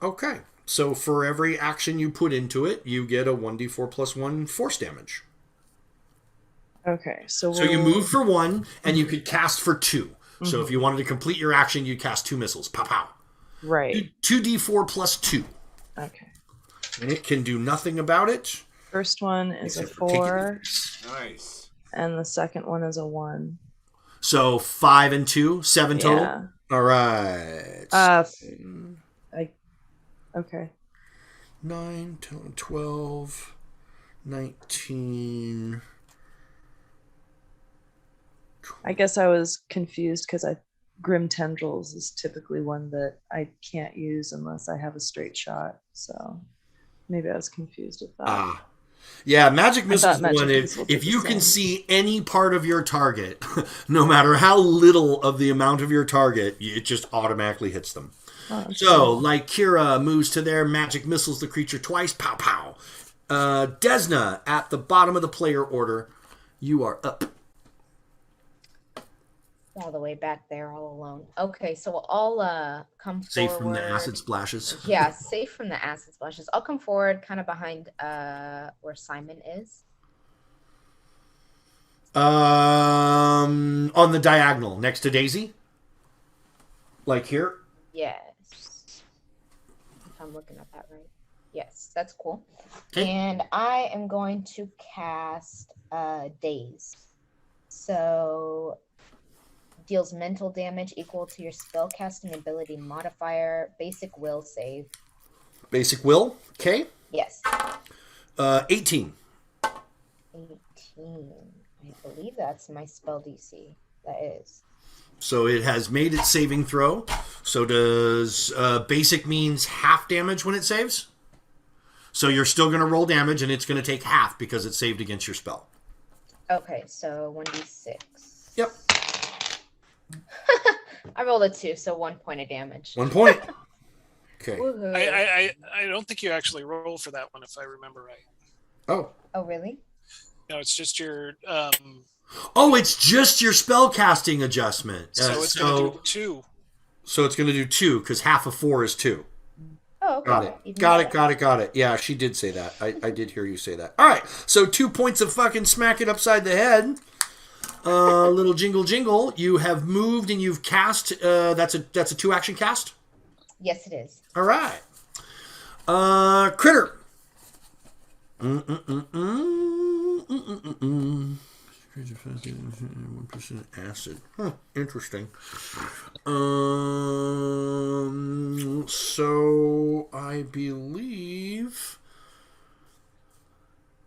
A: okay. So for every action you put into it, you get a 1d4 plus 1 force damage.
C: Okay, so
A: So you
C: we'll-
A: move for 1, and you could cast for 2. So if you wanted to complete your action, you'd cast 2 missiles. Pow, pow.
C: right.
A: 2d4 plus 2.
C: Okay.
A: And it can do nothing about it.
C: First one is a
A: Except for taking
C: 4,
E: Nice.
C: and the second one is a 1.
A: So 5 and 2, 7 total.
C: Yeah.
A: All right.
C: Okay.
A: 9, 10, 12, 19.
C: I guess I was confused because Grim Tendrils is typically one that I can't use unless I have a straight shot. So maybe I was confused with that.
A: Yeah, magic missile
C: thought
A: is
C: magic
A: one.
C: missile did
A: If
C: the
A: you can
C: same.
A: see any part of your target, no matter how little of the amount of your target, it just automatically hits them.
C: Oh, that's
A: So,
C: cool.
A: like Kira moves to there, magic missiles the creature twice, pow pow. Desna at the bottom of the player order, you are up.
G: All the way back there, all alone. Okay, so I'll come
A: Safe
G: forward.
A: from the acid splashes.
G: Yeah, safe from the acid splashes. I'll come forward, kind of behind where Simon is.
A: On the diagonal next to Daisy, like here.
G: Yes. If I'm looking at that right. Yes, that's cool.
A: Okay.
G: And I am going to cast Daze. So deals mental damage equal to your spellcasting ability modifier, basic will save.
A: Basic will. Okay.
G: Yes.
A: 18.
G: 18. I believe that's my spell DC. That is.
A: So it has made its saving throw. So does basic means half damage when it saves? So you're still going to roll damage, and it's going to take half because it's saved against your spell.
G: Okay, so 1d6.
A: Yep.
G: I rolled a 2, so 1 point of damage.
A: 1 point. Okay.
G: Woohoo.
B: I don't think you actually roll for that one, if I remember right.
A: Oh.
G: Oh, really?
B: No, it's just your
A: Oh, it's just your spell casting adjustment.
B: so it's gonna do 2.
A: So it's going to do 2 because half of 4 is 2.
G: Oh, okay.
A: Got it.
G: Even
A: Got
G: better.
A: it. Yeah, she did say that. I did hear you say that. All right. So 2 points of fucking smack it upside the head. Little jingle jingle. You have moved and you've cast. That's a 2 action cast.
G: Yes, it is.
A: All right. Critter. 1% acid. Huh, interesting. So I believe.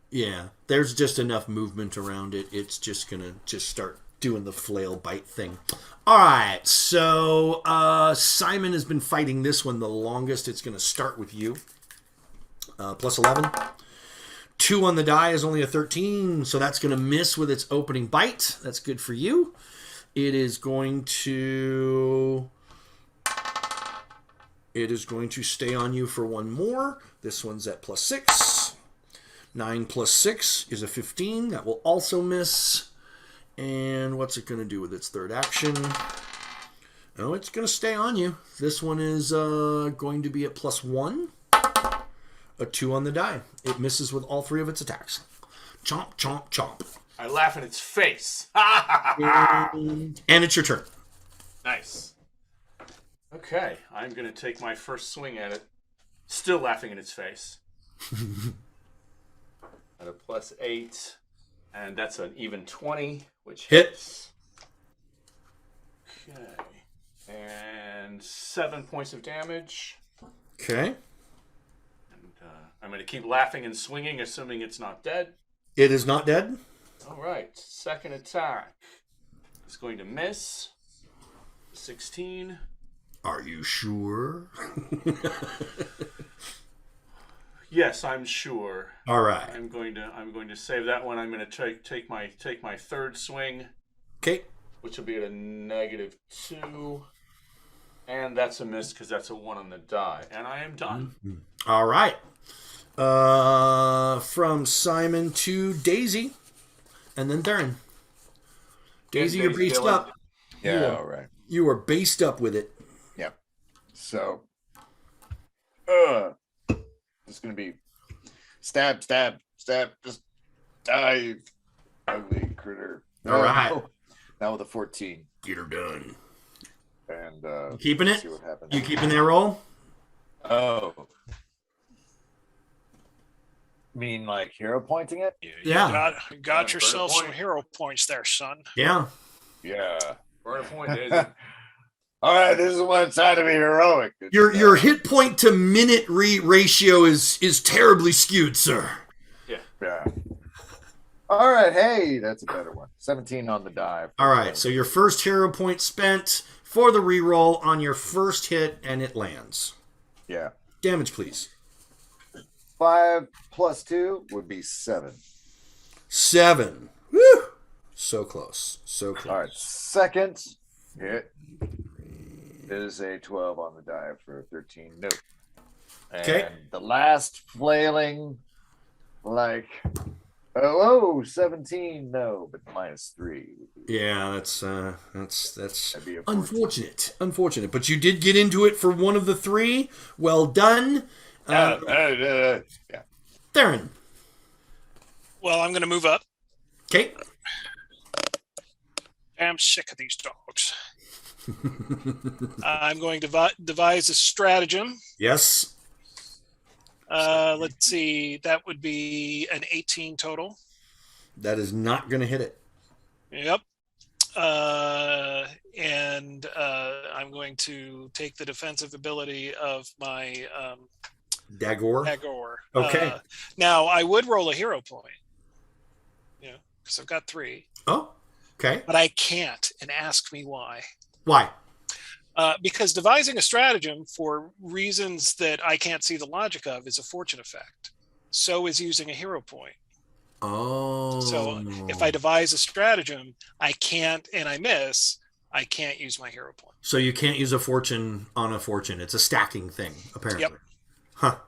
A: Yeah, there's just enough movement around it. It's just gonna start doing the flail bite thing. All right, so Simon has been fighting this one the longest. It's going to start with you. Plus 11. 2 on the die is only a 13, so that's going to miss with its opening bite. That's good for you. It is going to stay on you for one more. This one's at plus 6. 9 plus 6 is a 15. That will also miss. And what's it going to do with its third action? Oh, it's going to stay on you. This one is going to be at plus 1. A 2 on the die. It misses with all 3 of its attacks. Chomp, chomp, chomp.
E: I laugh in its face.
A: And it's your turn.
E: Nice. Okay, I'm going to take my first swing at it. Still laughing in its face. At a plus 8. And that's an even 20, which hits. Okay. And 7 points of damage.
A: Okay.
E: I'm going to keep laughing and swinging, assuming it's not dead.
A: It is not dead.
E: All right. Second attack is going to miss. 16.
A: Are you sure?
E: Yes, I'm sure.
A: All right.
E: I'm going to save that one. I'm going to take my third swing.
A: Okay.
E: Which will be at a -2. And that's a miss because that's a 1 on the die. And I am done.
A: All right. From Simon to Daisy, and then Theron. Daisy, you're based up.
D: Yeah, all right.
A: You are based up with it.
D: Yep. So, it's gonna be stab, stab, stab. Just die, ugly critter.
A: All right.
D: Now with a 14.
A: Get her done.
D: And
A: you keeping it?
D: See what happens.
A: You keeping that roll?
D: Oh. Mean like hero pointing it?
A: Yeah.
B: You got yourself some hero points there, son.
A: Yeah.
D: Yeah.
E: Burn a point, Daisy.
D: All right, this is what it's time to be heroic.
A: Your hit point to minute ratio is terribly skewed, sir.
D: Yeah. All right, hey, that's a better one. 17 on the die.
A: All right, so your first hero point spent for the reroll on your first hit, and it lands.
D: Yeah.
A: Damage, please.
D: 5 plus 2 would be 7.
A: 7. Woo! So close. So close.
D: All right, second hit is a 12 on the die for a 13. No. And
A: okay.
D: The last flailing, like, 17. No, but -3.
A: Yeah, that's unfortunate. But you did get into it for one of the 3. Well done.
D: Yeah.
A: Theron.
B: Well, I'm going to move up.
A: Okay.
B: I'm sick of these dogs. I'm going to devise a stratagem.
A: Yes.
B: Let's see. That would be an 18 total.
A: That is not going to hit it.
B: Yep. And I'm going to take the defensive ability of my
A: Dagor.
B: Okay. Now, I would roll a hero point. Because I've got 3.
A: Oh, okay.
B: But I can't, and ask me why.
A: Why?
B: Because devising a stratagem for reasons that I can't see the logic of is a fortune effect. So is using a hero point.
A: Oh.
B: So if I devise a stratagem, I can't, and I miss, I can't use my hero point.
A: So you can't use a fortune on a fortune. It's a stacking thing, apparently.
B: Yep.
A: Huh.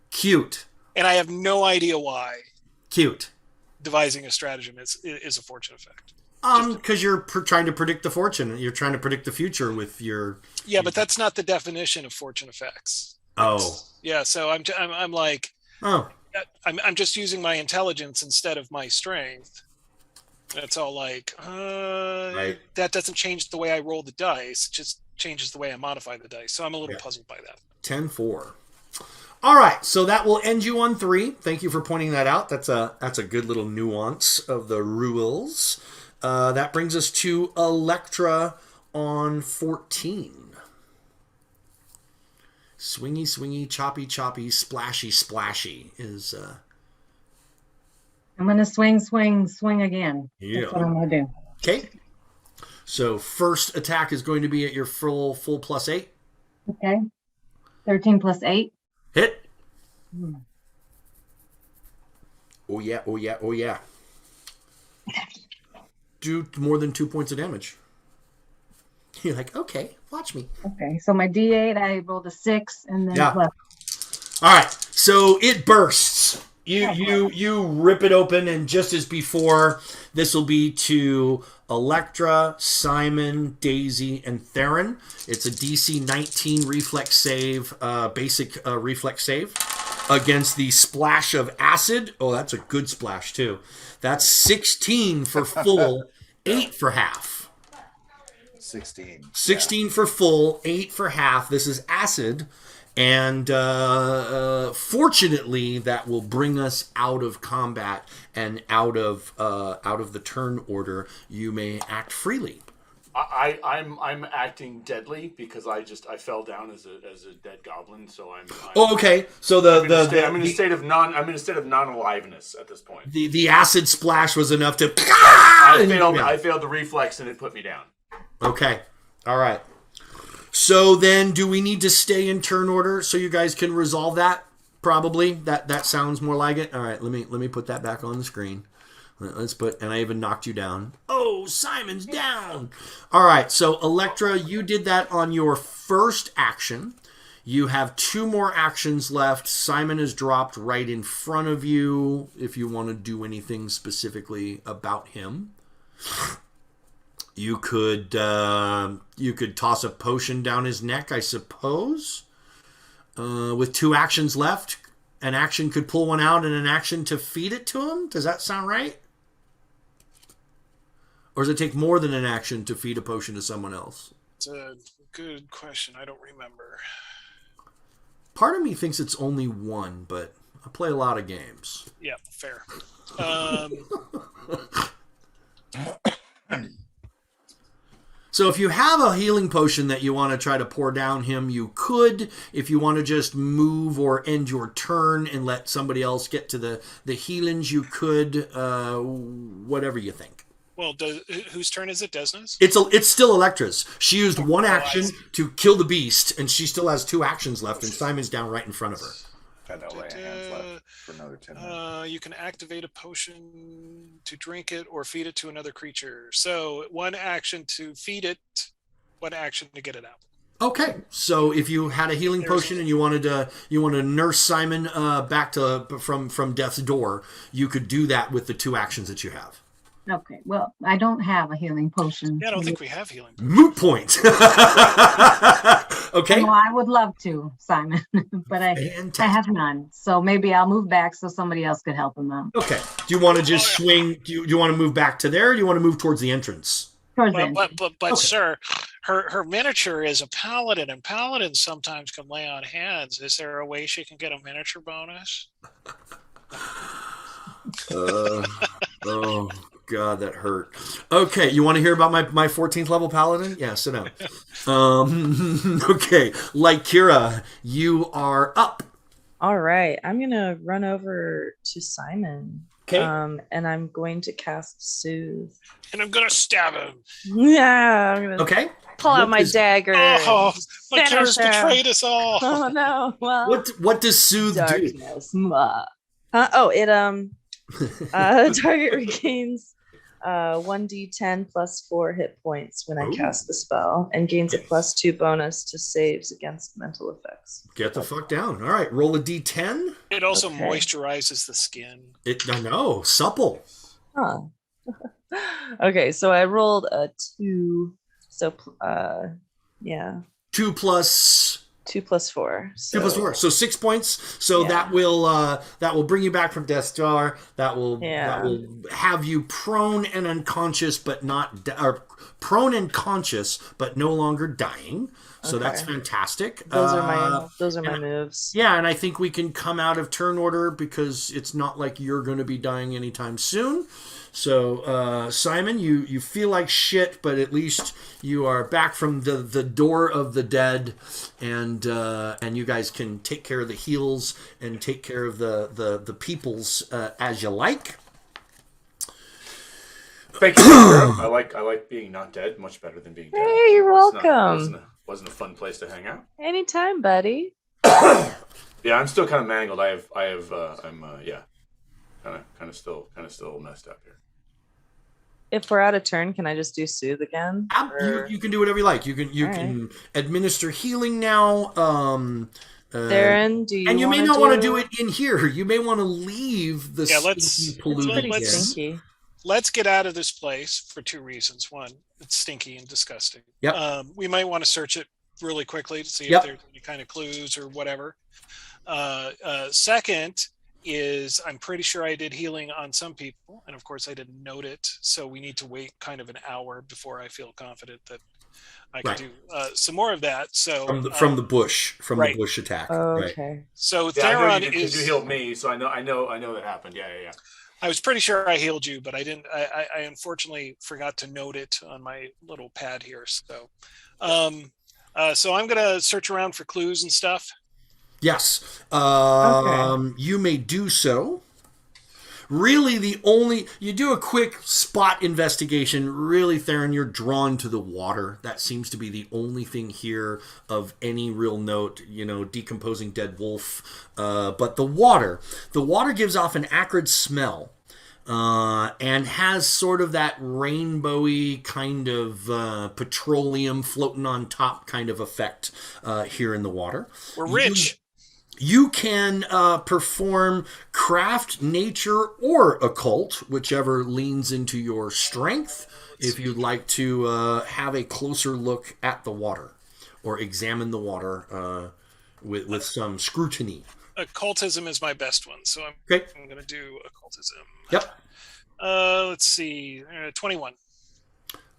A: Cute.
B: And I have no idea why.
A: Cute.
B: Devising a stratagem is a fortune effect.
A: Because you're trying to predict the fortune. You're trying to predict the future with your.
B: Yeah, but that's not the definition of fortune effects.
A: Oh.
B: Yeah, so I'm like.
A: Oh.
B: I'm just using my intelligence instead of my strength. It's all like,
A: right.
B: That doesn't change the way I roll the dice. It just changes the way I modify the dice. So I'm a little puzzled by that.
A: 10-4. All right, so that will end you on 3. Thank you for pointing that out. That's a good little nuance of the rules. That brings us to Elektra on 14. Swingy, swingy, choppy, choppy, splashy, splashy is
F: I'm going to swing again.
A: Yeah.
F: That's what I'm going to do.
A: Okay. So first attack is going to be at your full +8.
F: Okay. 13 plus 8.
A: Hit.
F: Hmm.
A: Oh yeah, oh yeah, oh yeah. Do more than 2 points of damage. You're like, okay, watch me.
F: Okay, so my D8, I rolled a 6, and then
A: Yeah.
F: plus.
A: All right, so it bursts. You rip it open, and just as before, this will be to Elektra, Simon, Daisy, and Theron. It's a DC 19 reflex save, basic reflex save against the splash of acid. Oh, that's a good splash too. That's 16 for full, 8 for half.
D: 16.
A: 16 for full, 8 for half. This is acid. And fortunately, that will bring us out of combat and out of the turn order. You may act freely.
E: I'm acting deadly because I fell down as a dead goblin, so I'm
A: Oh, okay. So
E: I'm in a state of non-aliveness at this point.
A: The acid splash was enough to.
E: I failed the reflex and it put me down.
A: Okay. All right. So then, do we need to stay in turn order so you guys can resolve that? Probably. That sounds more like it. All right. Let me put that back on the screen. Let's put, and I even knocked you down. Oh, Simon's down. All right. So Elektra, you did that on your first action. You have 2 more actions left. Simon is dropped right in front of you. If you want to do anything specifically about him. You could toss a potion down his neck, I suppose. With 2 actions left, an action could pull one out and an action to feed it to him. Does that sound right? Or does it take more than an action to feed a potion to someone else?
B: It's a good question. I don't remember.
A: Part of me thinks it's only 1, but I play a lot of games.
B: Yeah, fair.
A: So if you have a healing potion that you want to try to pour down him, you could. If you want to just move or end your turn and let somebody else get to the healings, you could. Whatever you think.
B: Well, whose turn is it? Desna's?
A: It's still Elektra's. She used 1 action to kill the beast, and she still has 2 actions left, and Simon's down right in front of her.
D: Got no way hands left for another 10 minutes.
B: You can activate a potion to drink it or feed it to another creature. So 1 action to feed it, 1 action to get it out.
A: Okay, so if you had a healing potion and you wanted to nurse Simon back from death's door, you could do that with the 2 actions that you have.
F: Okay, well, I don't have a healing potion.
B: Yeah, I don't think we have healing.
A: Moot point. Okay.
F: Well, I would love to, Simon, but I have none. So maybe I'll move back so somebody else could help him out.
A: Okay. Do you want to just swing? Do you want to move back to there, or do you want to move towards the entrance?
F: Towards the entrance.
B: But
A: Okay.
B: Sir, her miniature is a paladin, and paladins sometimes can lay on hands. Is there a way she can get a miniature bonus?
A: Oh God, that hurt. Okay, you want to hear about my 14th level paladin? Yeah, sit down. Okay, Kira, you are up.
C: All right, I'm gonna run over to Simon.
A: Okay.
C: And I'm going to cast Soothe.
B: And I'm gonna stab him.
C: Yeah, I'm gonna
A: Okay.
C: pull out my dagger.
B: Oh, my
C: finish
B: Kira's
C: her.
B: betrayed us all.
C: Oh no! Well,
A: What does Soothe do?
C: darkness. Target regains 1d10 plus 4 hit points when I
A: Ooh.
C: cast the spell, and gains a +2 bonus to saves against mental effects.
A: Get the fuck down. All right, roll a d10.
B: It also
C: Okay.
B: moisturizes the skin.
A: I know, supple.
C: Huh. Okay, so I rolled a 2. So, yeah,
A: 2 plus
C: 2 plus 4.
A: 2 plus 4, so 6 points. So
C: Yeah.
A: that will bring you back from death's door. That will have you prone and unconscious, but not or prone and conscious, but no longer dying. So that's
C: Okay.
A: fantastic.
C: Those are my moves.
A: Yeah, and I think we can come out of turn order because it's not like you're going to be dying anytime soon. So, Simon, you feel like shit, but at least you are back from the door of the dead, and you guys can take care of the heals and take care of the peoples as you like.
E: Thank you, Sparrow. I like being not dead much better than being dead.
C: Hey, you're
E: It's
C: welcome.
E: wasn't a fun place to hang out.
C: Anytime, buddy.
E: Yeah, I'm still kind of mangled. I'm kind of still messed up here.
C: If we're out of turn, can I just do soothe again?
A: You can do whatever you like. You can administer healing now.
C: Darren, do you?
A: And you may not want to do it in here. You may want to leave the stinky, polluted.
C: It's pretty
A: den.
C: stinky.
B: Let's get out of this place for two reasons. One, it's stinky and disgusting.
A: Yep.
B: We might want to search it really quickly to see
A: Yep.
B: if there's any kind of clues or whatever. Second is I'm pretty sure I did healing on some people, and of course I didn't note it. So we need to wait kind of an hour before I feel confident that I can do some more of that. So
A: from the bush,
B: right.
A: the bush attack.
C: Okay.
A: Right.
B: So
E: Yeah,
B: Theron
E: because you healed me, so I know that happened. Yeah.
B: I was pretty sure I healed you, but I didn't. I unfortunately forgot to note it on my little pad here. So, so I'm gonna search around for clues and stuff.
A: Yes.
C: Okay.
A: You may do so. Really, you do a quick spot investigation. Really, Theron, you're drawn to the water. That seems to be the only thing here of any real note. Decomposing dead wolf. But the water gives off an acrid smell, and has sort of that rainbowy kind of petroleum floating on top kind of effect here in the water.
B: We're rich.
A: You can perform craft, nature, or occult, whichever leans into your strength, if you'd like to have a closer look at the water or examine the water with some scrutiny.
B: Occultism is my best one, so I'm going to do occultism.
A: Yep.
B: Let's see, 21.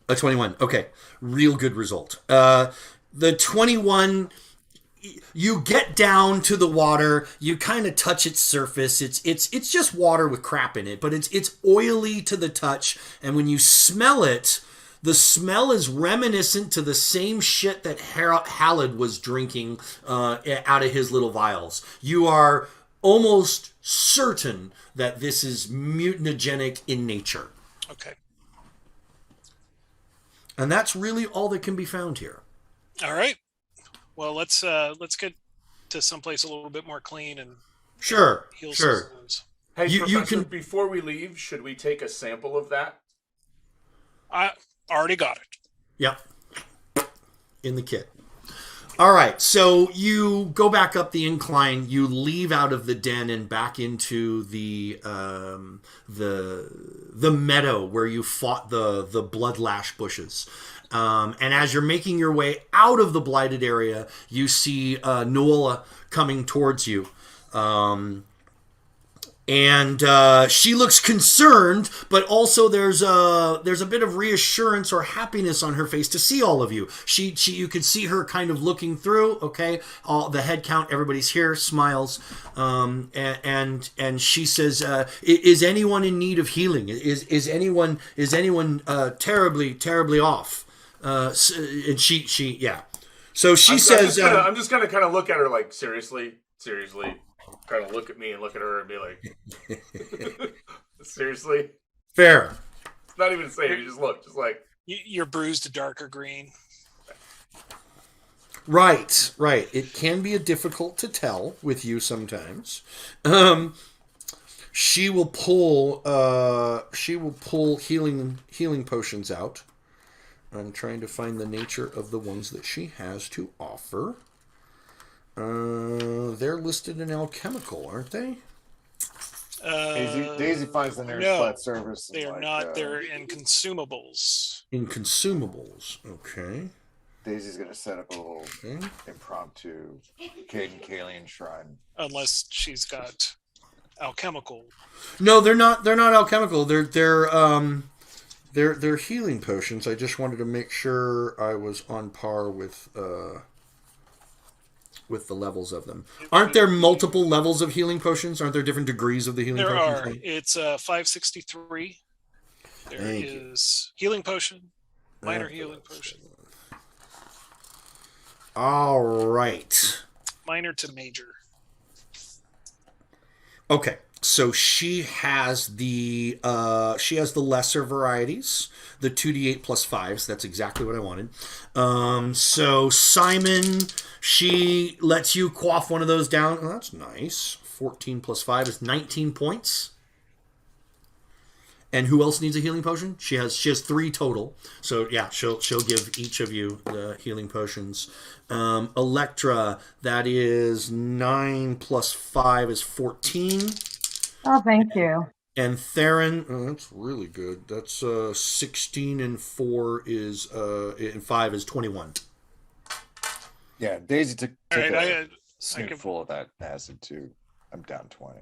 A: A 21. Okay, real good result. The 21. You get down to the water, you kind of touch its surface. It's just water with crap in it, but it's oily to the touch, and when you smell it, the smell is reminiscent to the same shit that Halid was drinking out of his little vials. You are almost certain that this is mutagenic in nature.
B: Okay.
A: And that's really all that can be found here.
B: All right. Well, let's get to someplace a little bit more clean and heal some wounds.
E: Hey, Professor, before we leave, should we take a sample of that?
B: I already got it.
A: Yep. In the kit. All right, so you go back up the incline, you leave out of the den and back into the meadow where you fought the bloodlash bushes. And as you're making your way out of the blighted area, you see Nola coming towards you. And she looks concerned, but also there's a bit of reassurance or happiness on her face to see all of you. You can see her kind of looking through. Okay, all the head count, everybody's here, smiles, and she says, "Is anyone in need of healing? Is anyone terribly off?" And she yeah. So she says,
E: I'm just gonna kind of look at her like seriously. Kind of look at me and look at her and be like, seriously?
A: Fair.
E: It's not even saying, you just look, just like.
B: You're bruised a darker green.
A: Right. It can be difficult to tell with you sometimes. She will pull healing potions out. I'm trying to find the nature of the ones that she has to offer. They're listed in alchemical, aren't they?
D: Daisy finds the nearest flat surface.
B: They are not. They're in consumables.
A: In consumables, okay.
D: Daisy's gonna set up a little impromptu Caden Kalian shrine.
B: Unless she's got alchemical.
A: No, they're not. They're not alchemical. They're healing potions. I just wanted to make sure I was on par with the levels of them. Aren't there multiple levels of healing potions? Aren't there different degrees of the healing potions?
B: There are. It's 563. There is healing potion, minor healing potion.
A: All right.
B: Minor to major.
A: Okay. So she has the lesser varieties, the 2d8 plus 5s. That's exactly what I wanted. So Simon, she lets you quaff one of those down. Oh, that's nice. 14 plus 5 is 19 points. And who else needs a healing potion? She has 3 total. So yeah, she'll give each of you the healing potions. Elektra, that is 9 plus 5 is 14.
F: Oh, thank you.
A: And Theron, oh, that's really good. That's 16 and 4 is and 5 is 21.
D: Yeah, Daisy took
B: All right,
D: a
B: I can-
D: full of that acid too. I'm down 20.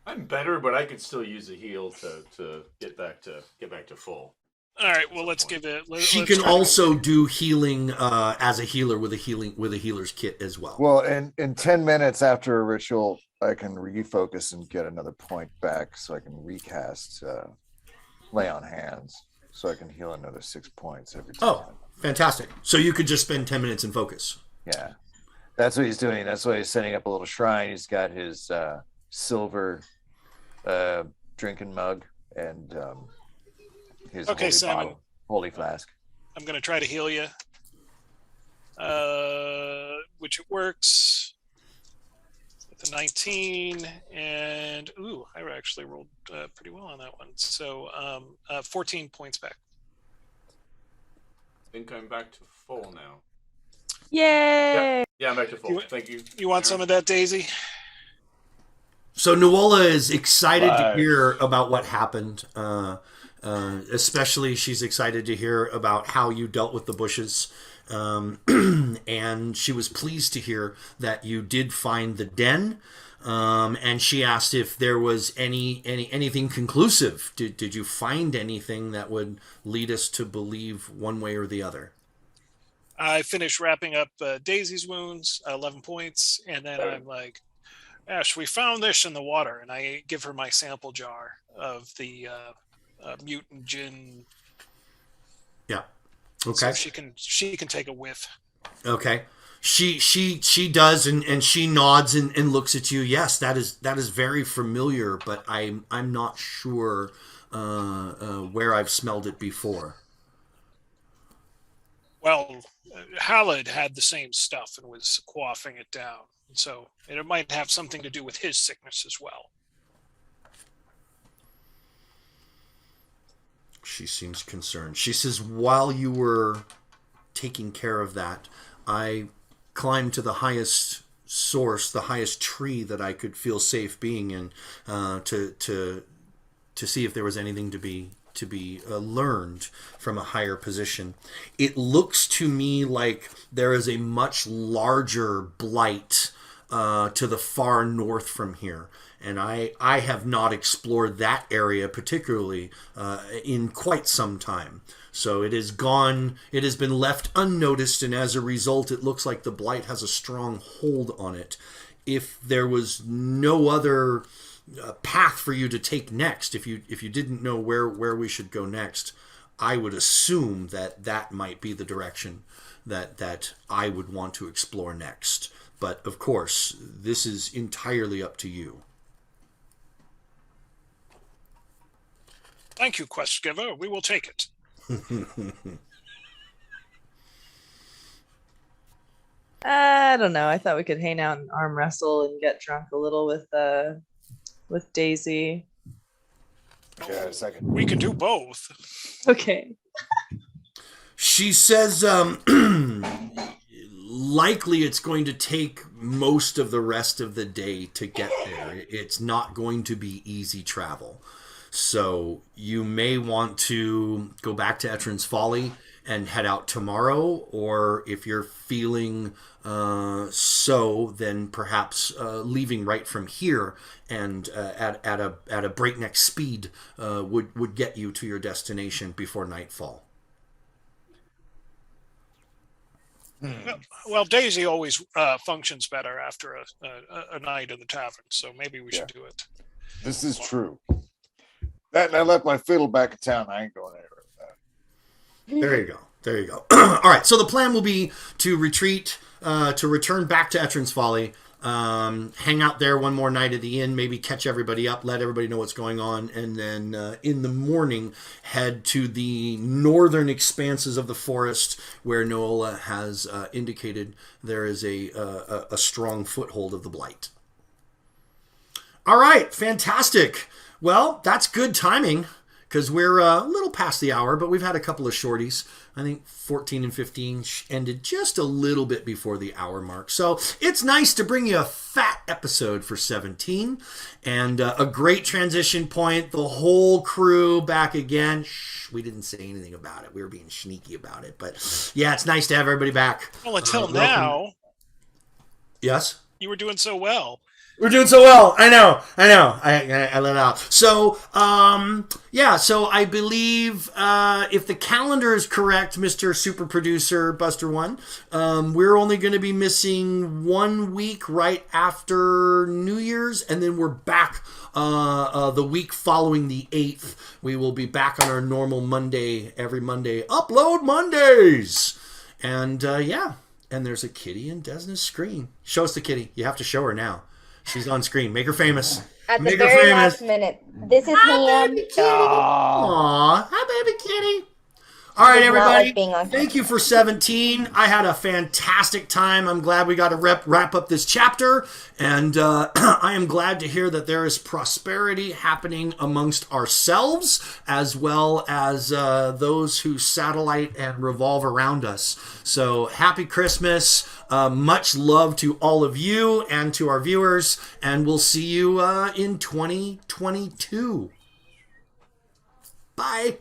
E: I'm better, but I could still use a heal to get back to full.
B: all right. Well, let's give it.
A: She
B: let's
A: can
B: try to-
A: also do healing as a healer with a healer's kit as well.
D: Well, in 10 minutes after a ritual, I can refocus and get another point back, so I can recast Lay on Hands, so I can heal another 6 points every time.
A: Oh, fantastic! So you could just spend 10 minutes and focus.
D: Yeah, that's what he's doing. That's why he's setting up a little shrine. He's got his silver drinking mug and his
B: Okay,
D: holy
B: Simon.
D: bottle, holy flask.
B: I'm going to try to heal you, which it works with a 19, and ooh, I actually rolled pretty well on that one. So 14 points back.
E: I think I'm back to full now.
C: Yay!
E: Yeah, I'm back to full.
B: You-
E: Thank you.
B: You want some of that, Daisy?
A: So Nuola is excited to
D: Live.
A: hear about what happened. Especially, she's excited to hear about how you dealt with the bushes. And she was pleased to hear that you did find the den. And she asked if there was anything conclusive. Did you find anything that would lead us to believe one way or the other?
B: I finished wrapping up Daisy's wounds, 11 points, and then I'm like, Ash, we found this in the water, and I give her my sample jar of the mutant gin.
A: Yeah. Okay.
B: So she can take a whiff.
A: Okay. She does, and she nods and looks at you. Yes, that is very familiar, but I'm not sure where I've smelled it before.
B: Well, Halid had the same stuff and was quaffing it down. So it might have something to do with his sickness as well.
A: She seems concerned. She says, while you were taking care of that, I climbed to the highest source, the highest tree that I could feel safe being in, to see if there was anything to be learned from a higher position. It looks to me like there is a much larger blight to the far north from here. And I have not explored that area particularly in quite some time. So it has been left unnoticed, and as a result, it looks like the blight has a strong hold on it. If there was no other path for you to take next, if you didn't know where we should go next, I would assume that might be the direction that I would want to explore next. But of course, this is entirely up to you.
B: Thank you, quest giver. We will take it.
C: I don't know. I thought we could hang out and arm wrestle and get drunk a little with Daisy.
D: Yeah, a second.
B: We can do both.
C: Okay.
A: She says, likely it's going to take most of the rest of the day to get there. It's not going to be easy travel. So you may want to go back to Etrin's Folly and head out tomorrow, or if you're feeling then perhaps leaving right from here and at a breakneck speed would get you to your destination before nightfall.
B: Well, Daisy always functions better after a night in the tavern, so maybe we should do it.
D: This is true. That and I left my fiddle back in town. I ain't going anywhere with that.
A: There you go. All right, so the plan will be to retreat, to return back to Etrin's Folly, hang out there one more night at the inn, maybe catch everybody up, let everybody know what's going on, and then in the morning head to the northern expanses of the forest where Nola has indicated there is a strong foothold of the blight. All right, fantastic. Well, that's good timing because we're a little past the hour, but we've had a couple of shorties. I think 14 and 15 ended just a little bit before the hour mark. So it's nice to bring you a fat episode for 17 and a great transition point. The whole crew back again. Shh, we didn't say anything about it. We were being sneaky about it. But yeah, it's nice to have everybody back.
B: Well, until now.
A: Yes?
B: You were doing so well.
A: We're doing so well. I know. I let out. So, yeah, so I believe if the calendar is correct, Mr. Super Producer Buster One, we're only going to be missing 1 week right after New Year's, and then we're back the week following the 8th. We will be back on our normal Monday, every Monday, Upload Mondays. And, yeah, and there's a kitty in Desna's screen. Show us the kitty. You have to show her now. She's on screen. Make her famous.
G: At
A: Make
G: the
A: her
G: very
A: famous.
G: last minute. This is Ham.
A: Baby kitty. Aw, hi, baby kitty. All right,
G: Does not
A: everybody.
G: like being on
A: Thank you for 17. I had a fantastic time. I'm glad we got to wrap up this chapter. And I am glad to hear that there is prosperity happening amongst ourselves as well as those who satellite and revolve around us. So happy Christmas. Much love to all of you and to our viewers. And we'll see you in 2022. Bye.